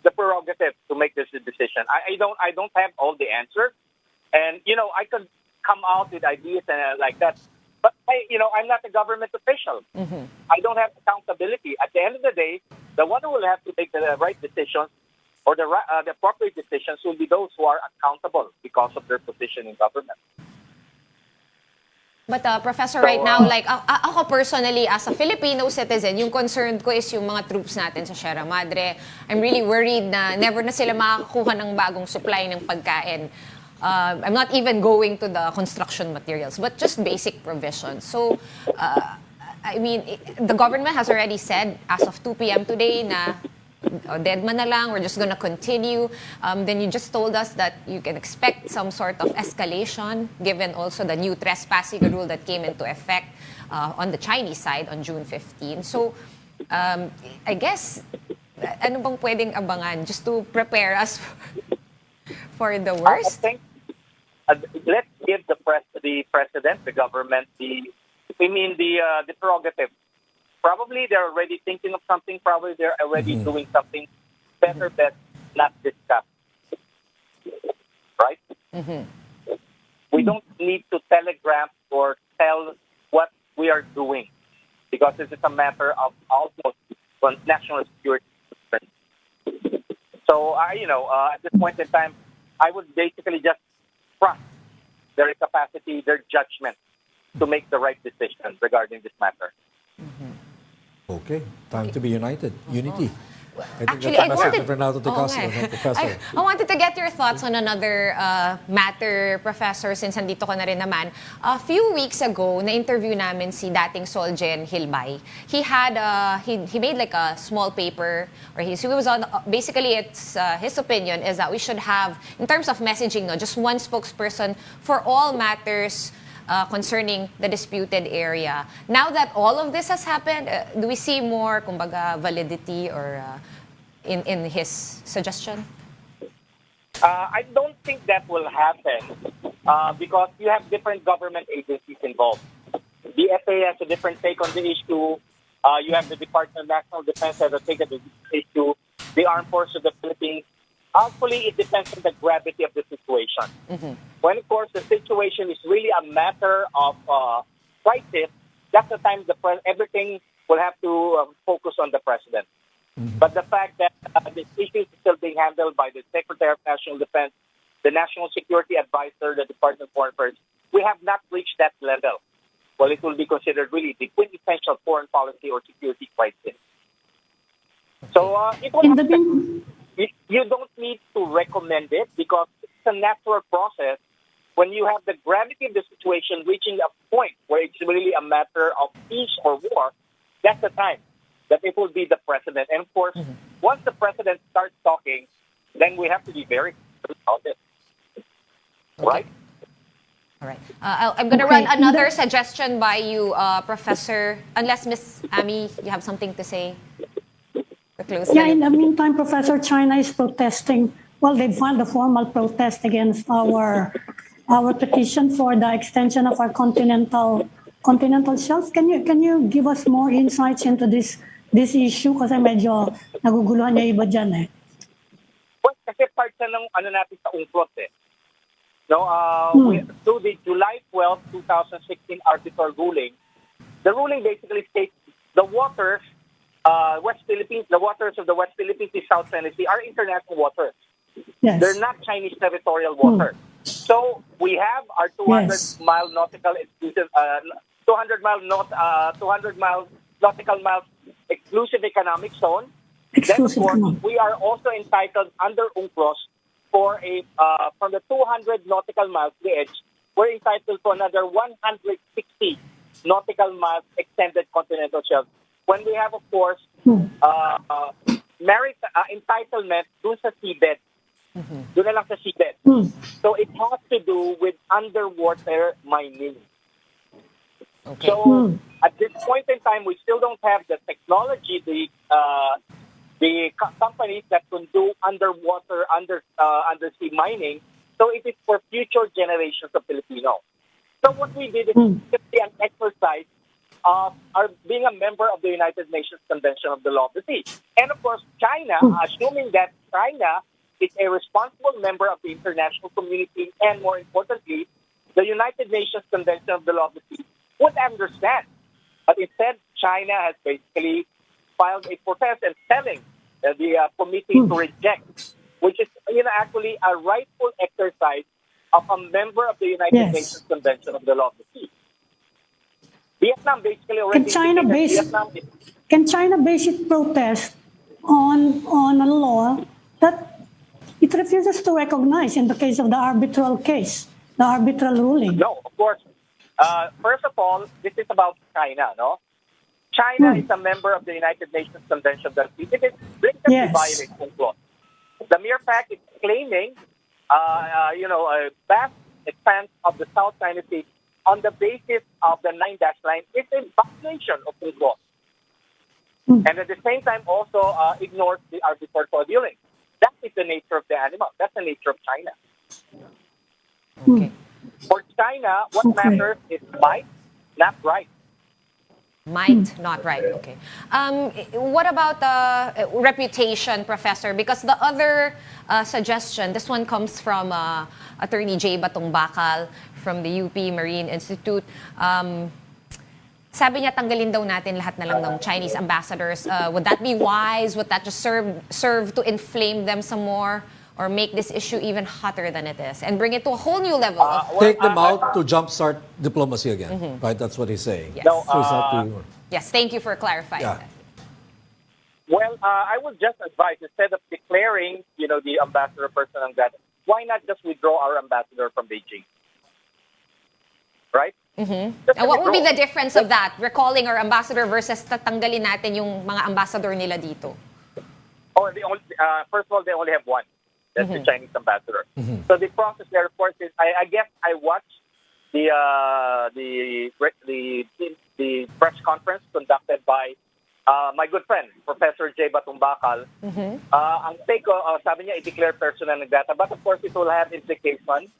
[SPEAKER 6] the prerogative to make this decision. I don't have all the answers, and I could come out with ideas and like that, but I'm not a government official. I don't have accountability. At the end of the day, the one who will have to make the right decisions or the appropriate decisions will be those who are accountable because of their position in government.
[SPEAKER 1] But Professor, right now, like ako personally, as a Filipino citizen, yung concern ko is yung mga troops natin sa Sierra Madre. I'm really worried na never na sila makakakuha ng bagong supply ng pagkain. I'm not even going to the construction materials, but just basic provisions. So, I mean, the government has already said as of 2 p.m. today na dead man na lang, we're just gonna continue. Then you just told us that you can expect some sort of escalation given also the new trespassing rule that came into effect on the Chinese side on June 15. So, I guess, ano bang pwedeng abangan just to prepare us for the
[SPEAKER 6] I
[SPEAKER 1] worst?
[SPEAKER 6] think let's give the president, the government, the prerogative. Probably they're already thinking of something. Probably they're already doing something. Better bet not discuss. Right? We don't need to telegraph or tell what we are doing because this is a matter of almost national security. So, at this point in time, I would basically just trust their capacity, their judgment to make the right decision regarding this matter.
[SPEAKER 2] Okay, time to be united. Unity. I think
[SPEAKER 1] Actually,
[SPEAKER 2] that's
[SPEAKER 1] I
[SPEAKER 2] a message
[SPEAKER 1] wanted,
[SPEAKER 2] of Renato de
[SPEAKER 1] Oo
[SPEAKER 2] Castro,
[SPEAKER 1] nga eh.
[SPEAKER 2] no, Professor.
[SPEAKER 1] I wanted to get your thoughts on another matter, Professor, since andito ka na rin naman. A few weeks ago, na-interview namin si dating Soljen Hilbay. He had, he made like a small paper, or he was on, basically it's, his opinion is that we should have, in terms of messaging, no, just one spokesperson for all matters concerning the disputed area. Now that all of this has happened, do we see more, kumbaga, validity or in his suggestion?
[SPEAKER 6] I don't think that will happen because you have different government agencies involved. The FAA has a different take on the issue. You have the Department of National Defense has a take on the issue. The Armed Forces of the Philippines. Actually, it depends on the gravity of the situation. When, of course, the situation is really a matter of crisis, that's the time everything will have to focus on the president. But the fact that this issue is still being handled by the Secretary of National Defense, the National Security Advisor, the Department of Foreign Affairs, we have not reached that level. Well, it will be considered really the quintessential foreign policy or security crisis. So it will happen. You don't need to recommend it because it's a natural process. When you have the gravity of the situation reaching a point where it's really a matter of peace or war, that's the time that it will be the president. And of course, once the president starts talking, then we have to be very careful about it.
[SPEAKER 1] Okay.
[SPEAKER 6] Right?
[SPEAKER 1] All right. I'm going to run another suggestion by you, Professor, unless Miss Amy, you have something to say.
[SPEAKER 3] Yeah, in the meantime, Professor, China is protesting. Well, they filed a formal protest against our petition for the extension of our continental shelves. Can you give us more insights into this issue? Kasi medyo naguguluhan niya iba dyan eh.
[SPEAKER 6] Well, kasi part siya ng natin sa UNCLOS eh. No, through the July 12, 2016 arbitral ruling, the ruling basically states the waters the waters of the West Philippines and South China Sea are international waters.
[SPEAKER 3] Yes.
[SPEAKER 6] They're not Chinese territorial waters. So we have our 200-mile nautical exclusive, 200-mile nautical miles exclusive economic zone. Then, of course, we are also entitled under UNCLOS for from the 200 nautical miles to the edge, we're entitled to another 160 nautical miles extended continental shelf. When we have, of course, merit entitlement dun sa seabed. Doon na lang sa seabed. So it has to do with underwater mining.
[SPEAKER 1] Okay.
[SPEAKER 6] So at this point in time, we still don't have the technology, the companies that can do underwater, undersea mining. So it is for future generations of Filipino. So what we did is simply an exercise of being a member of the United Nations Convention of the Law of the Sea. And of course, China, assuming that China is a responsible member of the international community and more importantly, the United Nations Convention of the Law of the Sea, would understand. But instead, China has basically filed a protest and telling the committee to reject, which is actually a rightful exercise of a member of the United Nations Convention of the Law of the Sea. Vietnam basically already...
[SPEAKER 3] Can China base its protest on a law that it refuses to recognize in the case of the arbitral case, the arbitral ruling.
[SPEAKER 6] No, of course. First of all, this is about China, no? China is a member of the United Nations Convention that it is blatantly
[SPEAKER 3] Yes.
[SPEAKER 6] violates UNCLOS. The mere fact it's claiming, a vast expanse of the South China Sea on the basis of the 9-dash line is a violation of UNCLOS. And at the same time also ignores the arbitral tribunal. That is the nature of the animal. That's the nature of China.
[SPEAKER 1] Okay.
[SPEAKER 6] For China, what
[SPEAKER 3] Okay.
[SPEAKER 6] matters is might, not right.
[SPEAKER 1] Might, not right. Okay. What about reputation, Professor? Because the other suggestion, this one comes from Attorney Gibo from the UP Marine Institute. Sabi niya, tanggalin daw natin lahat na lang ng Chinese ambassadors. Would that be wise? Would that just serve to inflame them some more? Or make this issue even hotter than it is? And bring it to a whole new level of...
[SPEAKER 2] Take them out to jumpstart diplomacy again, right? That's what he's saying.
[SPEAKER 1] Yes.
[SPEAKER 6] No,
[SPEAKER 2] So it's not to...
[SPEAKER 1] Yes, thank you for clarifying
[SPEAKER 2] Yeah.
[SPEAKER 1] that.
[SPEAKER 6] Well, I would just advise, instead of declaring, the ambassador person on that, why not just withdraw our ambassador from Beijing? Right? Just
[SPEAKER 1] And what would be
[SPEAKER 6] withdraw.
[SPEAKER 1] the difference of that? Recalling our ambassador versus tatanggalin natin yung mga ambassador nila dito?
[SPEAKER 6] Oh, first of all, they only have one. That's the Chinese ambassador. So the process there, of course, is I guess I watched the press conference conducted by my good friend, Professor Gibo. Ang take ko, sabi niya, i-declare personal ng data. But of course, it will have implications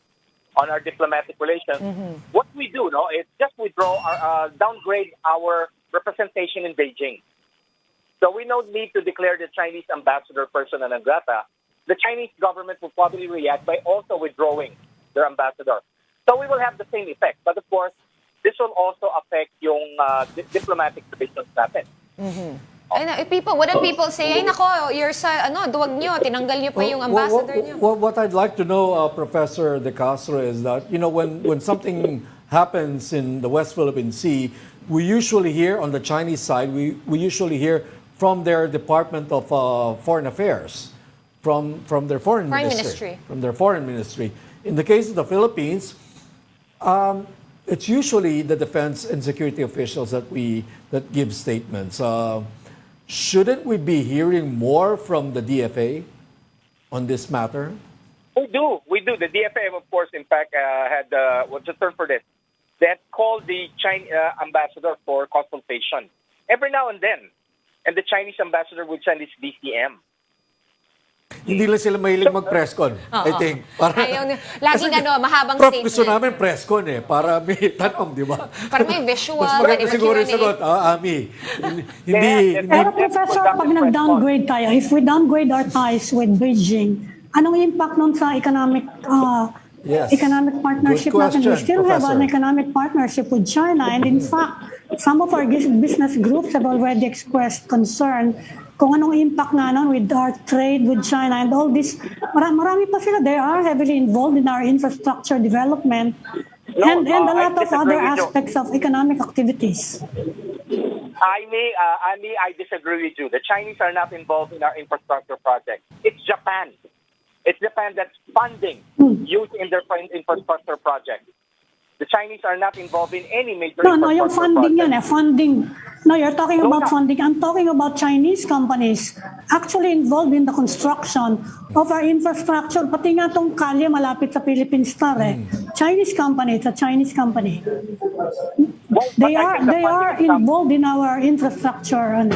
[SPEAKER 6] on our diplomatic relations. What we do, is just withdraw, downgrade our representation in Beijing. So we don't need to declare the Chinese ambassador persona non grata. The Chinese government will probably react by also withdrawing their ambassador. So we will have the same effect. But of course, this will also affect yung diplomatic relations natin.
[SPEAKER 1] Wouldn't people say, ay nako, you're sa, duwag nyo, tinanggal nyo pa yung ambassador nyo?
[SPEAKER 2] What I'd like to know, Professor De Castro, is that, when something happens in the West Philippine Sea, we usually hear on the Chinese side, we usually hear from their Department of Foreign Affairs, from their foreign ministry. From their foreign ministry. In the case of the Philippines, it's usually the defense and security officials that give statements. Shouldn't we be hearing more from the DFA on this matter?
[SPEAKER 6] We do. The DFA, of course, in fact, had, what's the term for this? They had called the Chinese ambassador for consultation every now and then. And the Chinese ambassador would send his DCM.
[SPEAKER 2] Hindi lang sila mahilig mag-presscon, I think.
[SPEAKER 1] Ayaw nyo. Laging mahabang
[SPEAKER 2] Prof,
[SPEAKER 1] statement.
[SPEAKER 2] gusto namin presscon para may tanong, di ba?
[SPEAKER 1] Para may visual.
[SPEAKER 2] Mas maganda
[SPEAKER 1] pwede
[SPEAKER 2] siguro yung
[SPEAKER 1] Q&A.
[SPEAKER 2] sagot, Ami. Hindi.
[SPEAKER 3] Pero Professor, pag nag-downgrade tayo, if we downgrade our ties with Beijing, anong impact nun sa economic
[SPEAKER 2] Yes.
[SPEAKER 3] economic partnership
[SPEAKER 2] Good
[SPEAKER 3] natin? We
[SPEAKER 2] question,
[SPEAKER 3] still have an
[SPEAKER 2] Professor.
[SPEAKER 3] economic partnership with China, and in fact, some of our business groups have already expressed concern kung anong impact nga nun with our trade with China and all this. Marami pa sila. They are heavily involved in our infrastructure development and a lot of
[SPEAKER 6] disagree
[SPEAKER 3] other
[SPEAKER 6] with you.
[SPEAKER 3] aspects of economic activities.
[SPEAKER 6] I disagree with you. The Chinese are not involved in our infrastructure project. It's Japan. It's Japan that's funding youth in their infrastructure project. The Chinese are not involved in any major
[SPEAKER 3] No, yung
[SPEAKER 6] infrastructure
[SPEAKER 3] funding
[SPEAKER 6] project.
[SPEAKER 3] yan funding. No, you're talking
[SPEAKER 6] No,
[SPEAKER 3] about
[SPEAKER 6] no.
[SPEAKER 3] funding. I'm talking about Chinese companies actually involved in the construction of our infrastructure. Pati nga tong kalye malapit sa Philippine Star Chinese company, it's a Chinese company.
[SPEAKER 6] Well, but
[SPEAKER 3] They
[SPEAKER 6] I think
[SPEAKER 3] are involved in our infrastructure and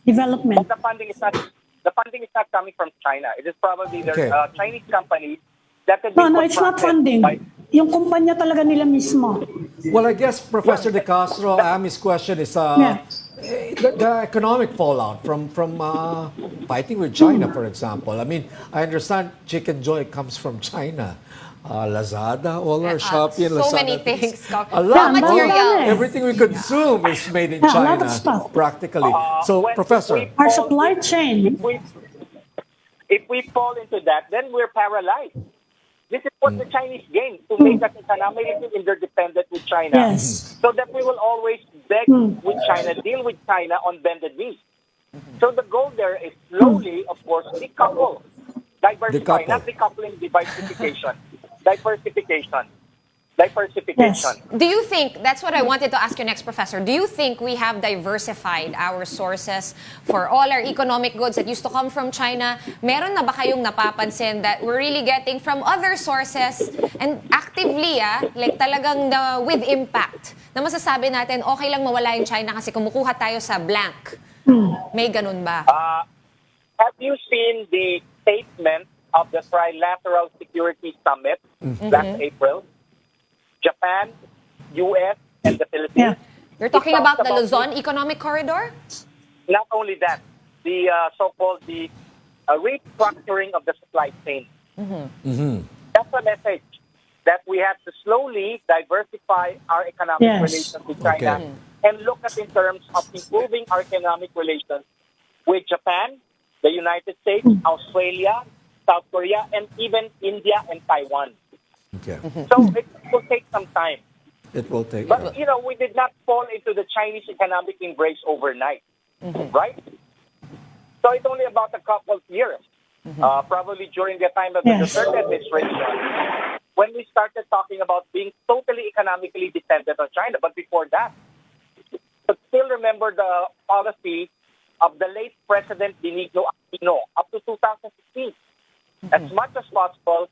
[SPEAKER 3] development.
[SPEAKER 6] But the funding is not coming from China. It is probably the
[SPEAKER 2] Okay.
[SPEAKER 6] Chinese companies that have
[SPEAKER 3] No,
[SPEAKER 6] been
[SPEAKER 3] it's not
[SPEAKER 6] contracted
[SPEAKER 3] funding.
[SPEAKER 6] by-
[SPEAKER 3] Yung kumpanya talaga nila mismo.
[SPEAKER 2] Well, I guess, Professor De Castro, Ami's question is the economic fallout from fighting with China, for example. I mean, I understand Chicken Joy comes from China. Lazada, all our Shopee and
[SPEAKER 1] so
[SPEAKER 2] Lazada.
[SPEAKER 1] many things.
[SPEAKER 2] A lot.
[SPEAKER 3] Raw material.
[SPEAKER 2] Everything we consume is made in
[SPEAKER 3] Yeah, a lot
[SPEAKER 2] China,
[SPEAKER 3] of stuff.
[SPEAKER 2] practically. So,
[SPEAKER 6] when
[SPEAKER 2] Professor,
[SPEAKER 6] we
[SPEAKER 3] Our
[SPEAKER 6] fall-
[SPEAKER 3] supply chain.
[SPEAKER 6] If we fall into that, then we're paralyzed. This is what the Chinese gain, to make us economically interdependent with China.
[SPEAKER 3] Yes.
[SPEAKER 6] So that we will always beg with China, deal with China on bended knee. So the goal there is slowly, of course, decouple Diversify,
[SPEAKER 2] Decouple.
[SPEAKER 6] not decoupling, diversification. Diversification. Diversification.
[SPEAKER 3] Yes.
[SPEAKER 1] Do you think, that's what I wanted to ask you next, Professor, do you think we have diversified our sources for all our economic goods that used to come from China? Meron na ba kayong napapansin that we're really getting from other sources and actively, like talagang with impact, na masasabi natin, okay lang mawala yung China kasi kumukuha tayo sa blank? May ganun ba?
[SPEAKER 6] Have you seen the statement of the Trilateral Security Summit last April? Japan, U.S., and the Philippines.
[SPEAKER 3] Yeah.
[SPEAKER 1] You're talking
[SPEAKER 6] It
[SPEAKER 1] about
[SPEAKER 6] talks
[SPEAKER 1] the
[SPEAKER 6] about
[SPEAKER 1] Luzon Economic Corridor?
[SPEAKER 6] Not only that, the so-called restructuring of the supply chain. That's a message that we have to slowly diversify our economic
[SPEAKER 3] Yes.
[SPEAKER 6] relations with China
[SPEAKER 2] Okay.
[SPEAKER 6] and look at in terms of improving our economic relations with Japan, the United States, Australia, South Korea, and even India and Taiwan.
[SPEAKER 2] Okay.
[SPEAKER 6] So it will take some time.
[SPEAKER 2] It will take.
[SPEAKER 6] But, we did not fall into the Chinese economic embrace overnight, right? So it's only about a couple of years, probably during the time of the
[SPEAKER 3] Yes.
[SPEAKER 6] Duterte administration, when we started talking about being totally economically dependent on China. But before that, but still remember the policy of the late President Benigno Aquino up to 2016. As much as possible,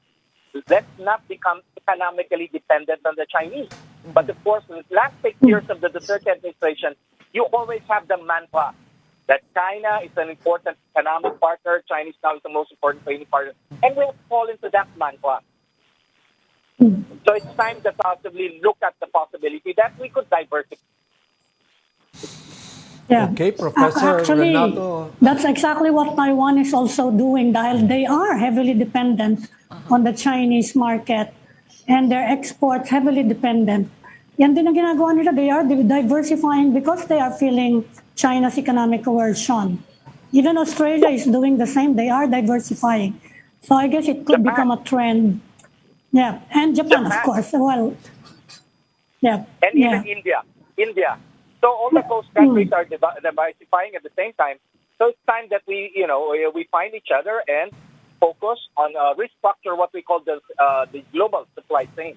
[SPEAKER 6] let's not become economically dependent on the Chinese. But of course, in the last 6 years of the Duterte administration, you always have the mantra that China is an important economic partner, China is now the most important trading partner, and we'll fall into that mantra. So it's time to possibly look at the possibility that we could diversify.
[SPEAKER 3] Yeah.
[SPEAKER 2] Okay, Professor
[SPEAKER 3] Actually,
[SPEAKER 2] Renato.
[SPEAKER 3] that's exactly what Taiwan is also doing dahil they are heavily dependent on the Chinese market and their exports heavily dependent. Yan din ang ginagawa nila. They are diversifying because they are feeling China's economic coercion. Even Australia is doing the same. They are diversifying. So I guess it could
[SPEAKER 6] Japan.
[SPEAKER 3] become a trend. Yeah, and Japan, of
[SPEAKER 6] Japan.
[SPEAKER 3] course. Well, yeah.
[SPEAKER 6] And even India. So all of those countries are diversifying at the same time. So it's time that we find each other and focus on restructure what we call the global supply chain.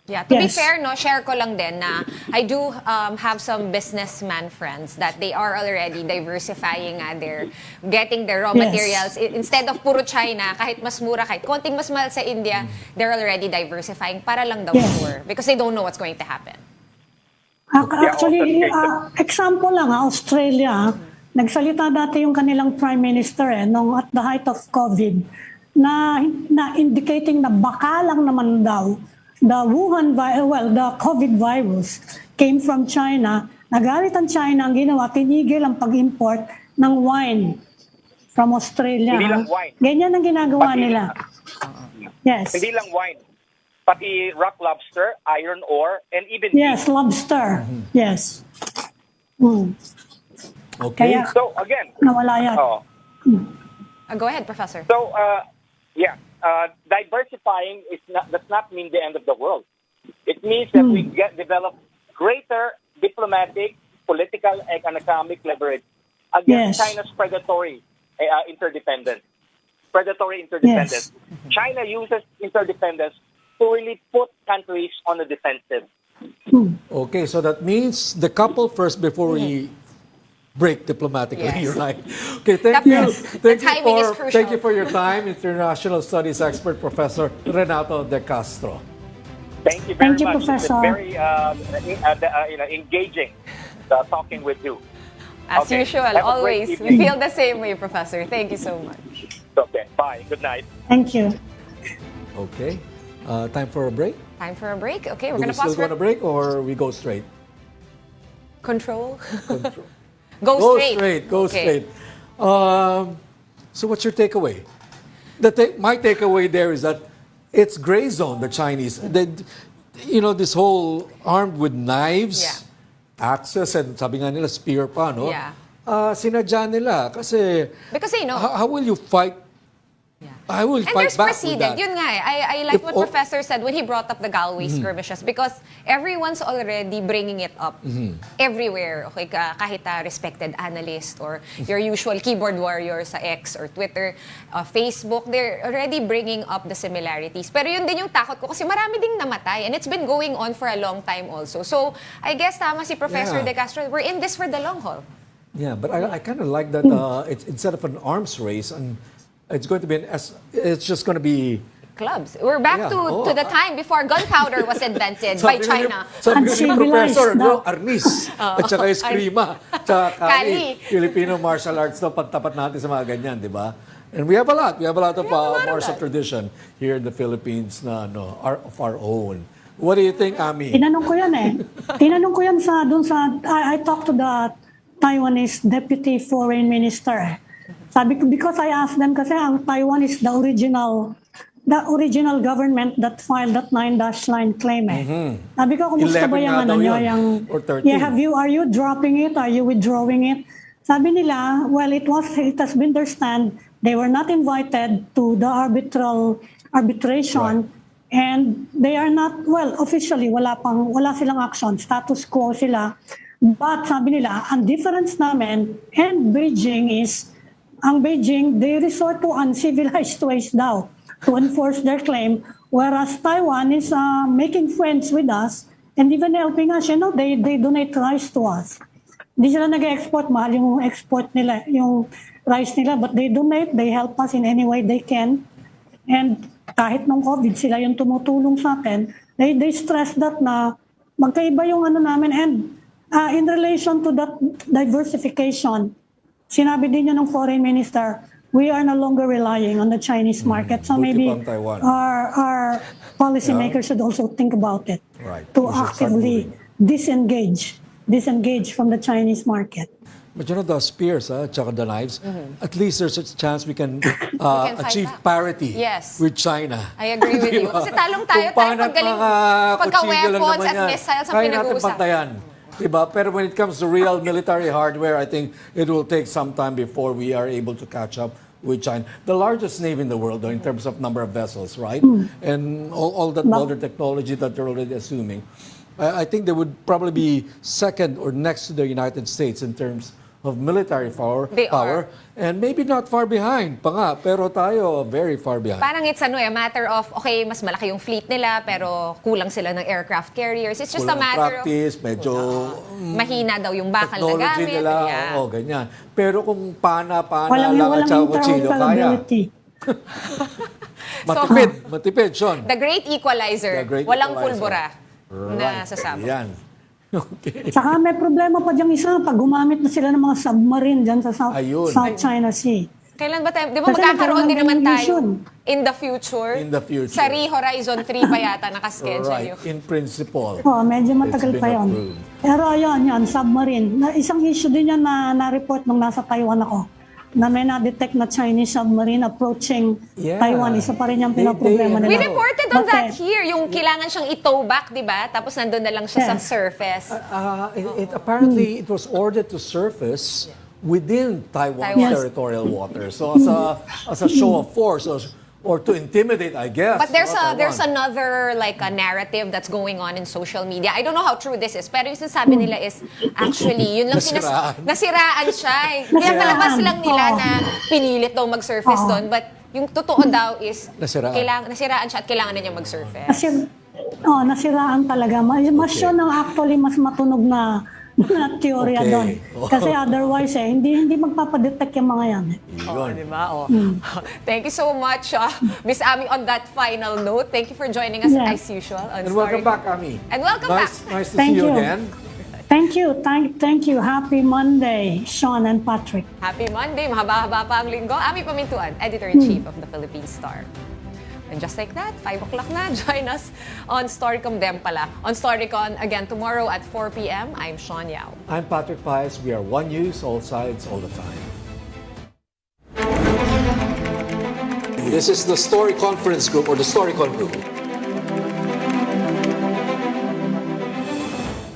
[SPEAKER 1] Yeah, to be
[SPEAKER 3] Yes.
[SPEAKER 1] fair, share ko lang din na I do have some businessman friends that they are already diversifying their getting their raw
[SPEAKER 3] Yes.
[SPEAKER 1] materials. Instead of puro China, kahit mas mura, kahit konting mas mahal sa India, they're already diversifying para lang daw
[SPEAKER 3] Yes.
[SPEAKER 1] sure. Because they don't know what's going to happen.
[SPEAKER 3] Actually,
[SPEAKER 6] also
[SPEAKER 3] example lang, Australia, nagsalita dati yung kanilang Prime Minister nung at the height of COVID na indicating na baka lang naman daw the COVID virus came from China. Nagalit ang China, ang ginawa, tinigil ang pag-import ng wine from Australia.
[SPEAKER 6] Hindi lang wine.
[SPEAKER 3] Ganyan ang ginagawa
[SPEAKER 6] Pati-
[SPEAKER 3] nila. Yes.
[SPEAKER 6] Hindi lang wine, pati rock lobster, iron ore, and even
[SPEAKER 3] Yes, lobster. Yes. Mm.
[SPEAKER 2] Okay.
[SPEAKER 3] Kaya
[SPEAKER 6] So again,
[SPEAKER 3] nawala yan.
[SPEAKER 1] Go ahead, Professor.
[SPEAKER 6] So, diversifying does not mean the end of the world. It means that we develop greater diplomatic, political, and economic leverage against
[SPEAKER 3] Yes.
[SPEAKER 6] China's predatory interdependence. Predatory interdependence.
[SPEAKER 3] Yes.
[SPEAKER 6] China uses interdependence to really put countries on the defensive.
[SPEAKER 2] Okay, so that means the couple first before we break diplomatically,
[SPEAKER 1] Yes.
[SPEAKER 2] right? Okay, thank
[SPEAKER 1] That-
[SPEAKER 2] you.
[SPEAKER 1] yes.
[SPEAKER 2] Thank
[SPEAKER 1] The
[SPEAKER 2] you
[SPEAKER 1] timing is
[SPEAKER 2] for
[SPEAKER 1] crucial.
[SPEAKER 2] thank you for your time, International Studies expert Professor Renato De Castro.
[SPEAKER 6] Thank you very
[SPEAKER 3] Thank you,
[SPEAKER 6] much. It's
[SPEAKER 3] Professor.
[SPEAKER 6] been very engaging talking with you.
[SPEAKER 1] As
[SPEAKER 6] Okay.
[SPEAKER 1] usual,
[SPEAKER 6] Have a great
[SPEAKER 1] always. We
[SPEAKER 6] evening.
[SPEAKER 1] feel the same way, Professor. Thank you so much.
[SPEAKER 6] Okay, bye. Good night.
[SPEAKER 3] Thank you.
[SPEAKER 2] Okay, time for a break.
[SPEAKER 1] Time for a break. Okay, we're
[SPEAKER 2] Do we
[SPEAKER 1] going to pause
[SPEAKER 2] still want a
[SPEAKER 1] for
[SPEAKER 2] break or we go straight?
[SPEAKER 1] control.
[SPEAKER 2] Control.
[SPEAKER 1] Go straight.
[SPEAKER 2] Go
[SPEAKER 1] Okay.
[SPEAKER 2] straight. So what's your takeaway? My takeaway there is that it's gray zone, the Chinese. This whole armed with knives,
[SPEAKER 1] Yeah.
[SPEAKER 2] axes, and sabi nga nila, spear pa, no?
[SPEAKER 1] Yeah.
[SPEAKER 2] Sinadya nila kasi
[SPEAKER 1] Because they know.
[SPEAKER 2] how will you fight I will
[SPEAKER 1] And
[SPEAKER 2] fight
[SPEAKER 1] there's
[SPEAKER 2] back with
[SPEAKER 1] precedent.
[SPEAKER 2] that.
[SPEAKER 1] Yun nga eh. I like
[SPEAKER 2] If
[SPEAKER 1] what
[SPEAKER 2] all-
[SPEAKER 1] Professor said when he brought up the Galway skirmishes because everyone's already bringing it up everywhere. Okay, kahit respected analyst or your usual keyboard warrior sa X or Twitter, Facebook, they're already bringing up the similarities. Pero yun din yung takot ko kasi marami ding namatay and it's been going on for a long time also. So, I guess tama si Professor
[SPEAKER 2] Yeah.
[SPEAKER 1] De Castro, we're in this for the long haul.
[SPEAKER 2] Yeah, but I kind of like that it's instead of an arms race, and it's going to be it's just going to be
[SPEAKER 1] Clubs. We're back
[SPEAKER 2] Yeah.
[SPEAKER 1] to the time before gunpowder was invented by China.
[SPEAKER 2] Sabi ni
[SPEAKER 3] Uncivilized
[SPEAKER 2] Professor,
[SPEAKER 3] daw.
[SPEAKER 2] Arnis, at saka Eskrima, at saka
[SPEAKER 1] Kali.
[SPEAKER 2] Kali, Filipino martial arts daw, pagtapat natin sa mga ganyan, di ba? And we have a lot of martial tradition here in the Philippines na of our own. What do you think, Ami?
[SPEAKER 3] Tinanong ko yan eh. Tinanong ko yan I talked to the Taiwanese Deputy Foreign Minister. Sabi ko, because I asked them kasi ang Taiwan is the original government that filed that 9-line claim eh. Sabi ko, kumusta
[SPEAKER 2] 11
[SPEAKER 3] ba yung
[SPEAKER 2] nga daw yun,
[SPEAKER 3] yung,
[SPEAKER 2] or 13.
[SPEAKER 3] yeah, are you dropping it? Are you withdrawing it? Sabi nila, well, it has been their stand. They were not invited to the arbitration. And they are not, well, officially, wala silang action. Status quo sila. But sabi nila, ang difference namin and Beijing is, ang Beijing, they resort to uncivilized ways daw to enforce their claim, whereas Taiwan is making friends with us and even helping us. You know, they donate rice to us. Hindi sila nag-export, mahal yung export nila, yung rice nila, but they donate, they help us in any way they can. And kahit nung COVID, sila yung tumutulong sa atin, they stress that na magkaiba yung namin. And in relation to that diversification, sinabi din yun ng foreign minister, we are no longer relying on the Chinese market. So
[SPEAKER 2] Buti
[SPEAKER 3] maybe
[SPEAKER 2] pa ang Taiwan.
[SPEAKER 3] our policymakers should also think about it.
[SPEAKER 2] Right.
[SPEAKER 3] To
[SPEAKER 2] We should start
[SPEAKER 3] actively
[SPEAKER 2] moving.
[SPEAKER 3] disengage from the Chinese market.
[SPEAKER 2] But you know, the spears, tsaka the knives, at least there's a chance we can
[SPEAKER 1] fight
[SPEAKER 2] achieve
[SPEAKER 1] back.
[SPEAKER 2] parity
[SPEAKER 1] Yes.
[SPEAKER 2] with China.
[SPEAKER 1] I agree with you. Kasi talong tayo pagka-weapons at missiles ang
[SPEAKER 2] kaya natin
[SPEAKER 1] pinag-uusapan.
[SPEAKER 2] pantayan. Diba? Pero when it comes to real military hardware, I think it will take some time before we are able to catch up with China. The largest navy in the world, though, in terms of number of vessels, right? And all that modern technology that they're already assuming. I think they would probably be second or next to the United States in terms of military power.
[SPEAKER 1] They are.
[SPEAKER 2] And maybe not far behind pa nga, pero tayo very far behind.
[SPEAKER 1] Parang it's a matter of, okay, mas malaki yung fleet nila, pero kulang sila ng aircraft carriers. It's just
[SPEAKER 2] Kulang
[SPEAKER 1] a matter
[SPEAKER 2] practice, medyo
[SPEAKER 1] mahina daw yung bakal na
[SPEAKER 2] technology
[SPEAKER 1] gamit.
[SPEAKER 2] nila,
[SPEAKER 1] Yeah.
[SPEAKER 2] oo, ganyan. Pero kung pana
[SPEAKER 3] Walang
[SPEAKER 2] lang at saka kutsilo, kaya.
[SPEAKER 3] interoperability.
[SPEAKER 2] Matipid, Sean.
[SPEAKER 1] The great equalizer.
[SPEAKER 2] The great
[SPEAKER 1] Walang
[SPEAKER 2] equalizer.
[SPEAKER 1] pulbura na
[SPEAKER 2] Right.
[SPEAKER 1] sasabog.
[SPEAKER 2] Yan. Okay.
[SPEAKER 3] Saka may problema pa diyang isa, pag gumamit na sila ng mga submarine dyan sa
[SPEAKER 2] Ayun.
[SPEAKER 3] South China Sea.
[SPEAKER 1] Kailan ba tayo? Di ba
[SPEAKER 3] Kasi
[SPEAKER 1] magkakaroon din naman tayo
[SPEAKER 3] nagkaroon
[SPEAKER 1] in the future?
[SPEAKER 2] In the future.
[SPEAKER 1] Sa Horizon 3 pa yata nakaschedule
[SPEAKER 2] Right,
[SPEAKER 1] yun.
[SPEAKER 2] in principle.
[SPEAKER 3] Oh, medyo matagal
[SPEAKER 2] It's
[SPEAKER 3] pa
[SPEAKER 2] been
[SPEAKER 3] yon.
[SPEAKER 2] approved.
[SPEAKER 3] Pero yan, submarine. Isang issue din yan na-report nung nasa Taiwan ako, na may na-detect na Chinese submarine approaching
[SPEAKER 2] Yeah.
[SPEAKER 3] Taiwan. Isa pa rin yung
[SPEAKER 2] They-
[SPEAKER 3] pinaproblema
[SPEAKER 2] they-
[SPEAKER 1] We
[SPEAKER 3] nila.
[SPEAKER 1] reported on that
[SPEAKER 3] Bakit?
[SPEAKER 1] here. Yung kailangan siyang i-tow back, di ba? Tapos nandun na lang siya sa
[SPEAKER 3] Yes.
[SPEAKER 1] surface.
[SPEAKER 2] Apparently, it was ordered to surface within Taiwan's
[SPEAKER 1] Taiwan.
[SPEAKER 2] territorial waters. So as a show of force or to intimidate, I guess.
[SPEAKER 1] But there's
[SPEAKER 2] Taiwan.
[SPEAKER 1] another like a narrative that's going on in social media. I don't know how true this is, pero yung sinasabi nila is actually yun lang nasiraan siya. Eh. Kaya
[SPEAKER 3] Nasiraan.
[SPEAKER 1] palabas lang nila
[SPEAKER 3] Oo.
[SPEAKER 1] na pinilit daw mag-surface doon, but yung totoo daw is
[SPEAKER 2] Nasiraan.
[SPEAKER 1] nasiraan siya at kailangan na niya mag-surface.
[SPEAKER 3] Kasi, nasiraan talaga. Mas yun ang actually mas matunog na teorya
[SPEAKER 2] Okay.
[SPEAKER 3] doon. Kasi otherwise, hindi magpapadetect yung mga yan.
[SPEAKER 2] Yun.
[SPEAKER 1] Di ba? Oh. Thank you so much, Miss Ami, on that final note. Thank you for joining us
[SPEAKER 3] Yeah.
[SPEAKER 1] as usual on
[SPEAKER 2] And welcome
[SPEAKER 1] Storycon.
[SPEAKER 2] back, Ami.
[SPEAKER 1] And welcome
[SPEAKER 2] nice,
[SPEAKER 1] back.
[SPEAKER 2] Nice to
[SPEAKER 3] Thank
[SPEAKER 2] see you
[SPEAKER 3] you.
[SPEAKER 2] again.
[SPEAKER 3] Thank you. Thank you. Happy Monday, Sean and Patrick.
[SPEAKER 1] Happy Monday. Mahaba-haba pa ang linggo. Ami Pamintuan, Editor-in-Chief of the Philippine Star. And just like that, 5 o'clock na. Join us on Storycon din pala. On Storycon again tomorrow at 4 p.m. I'm Sean Yao.
[SPEAKER 2] I'm Patrick Paez. We are One News, all sides, all the time. This is the Story Conference Group or the Storycon Group.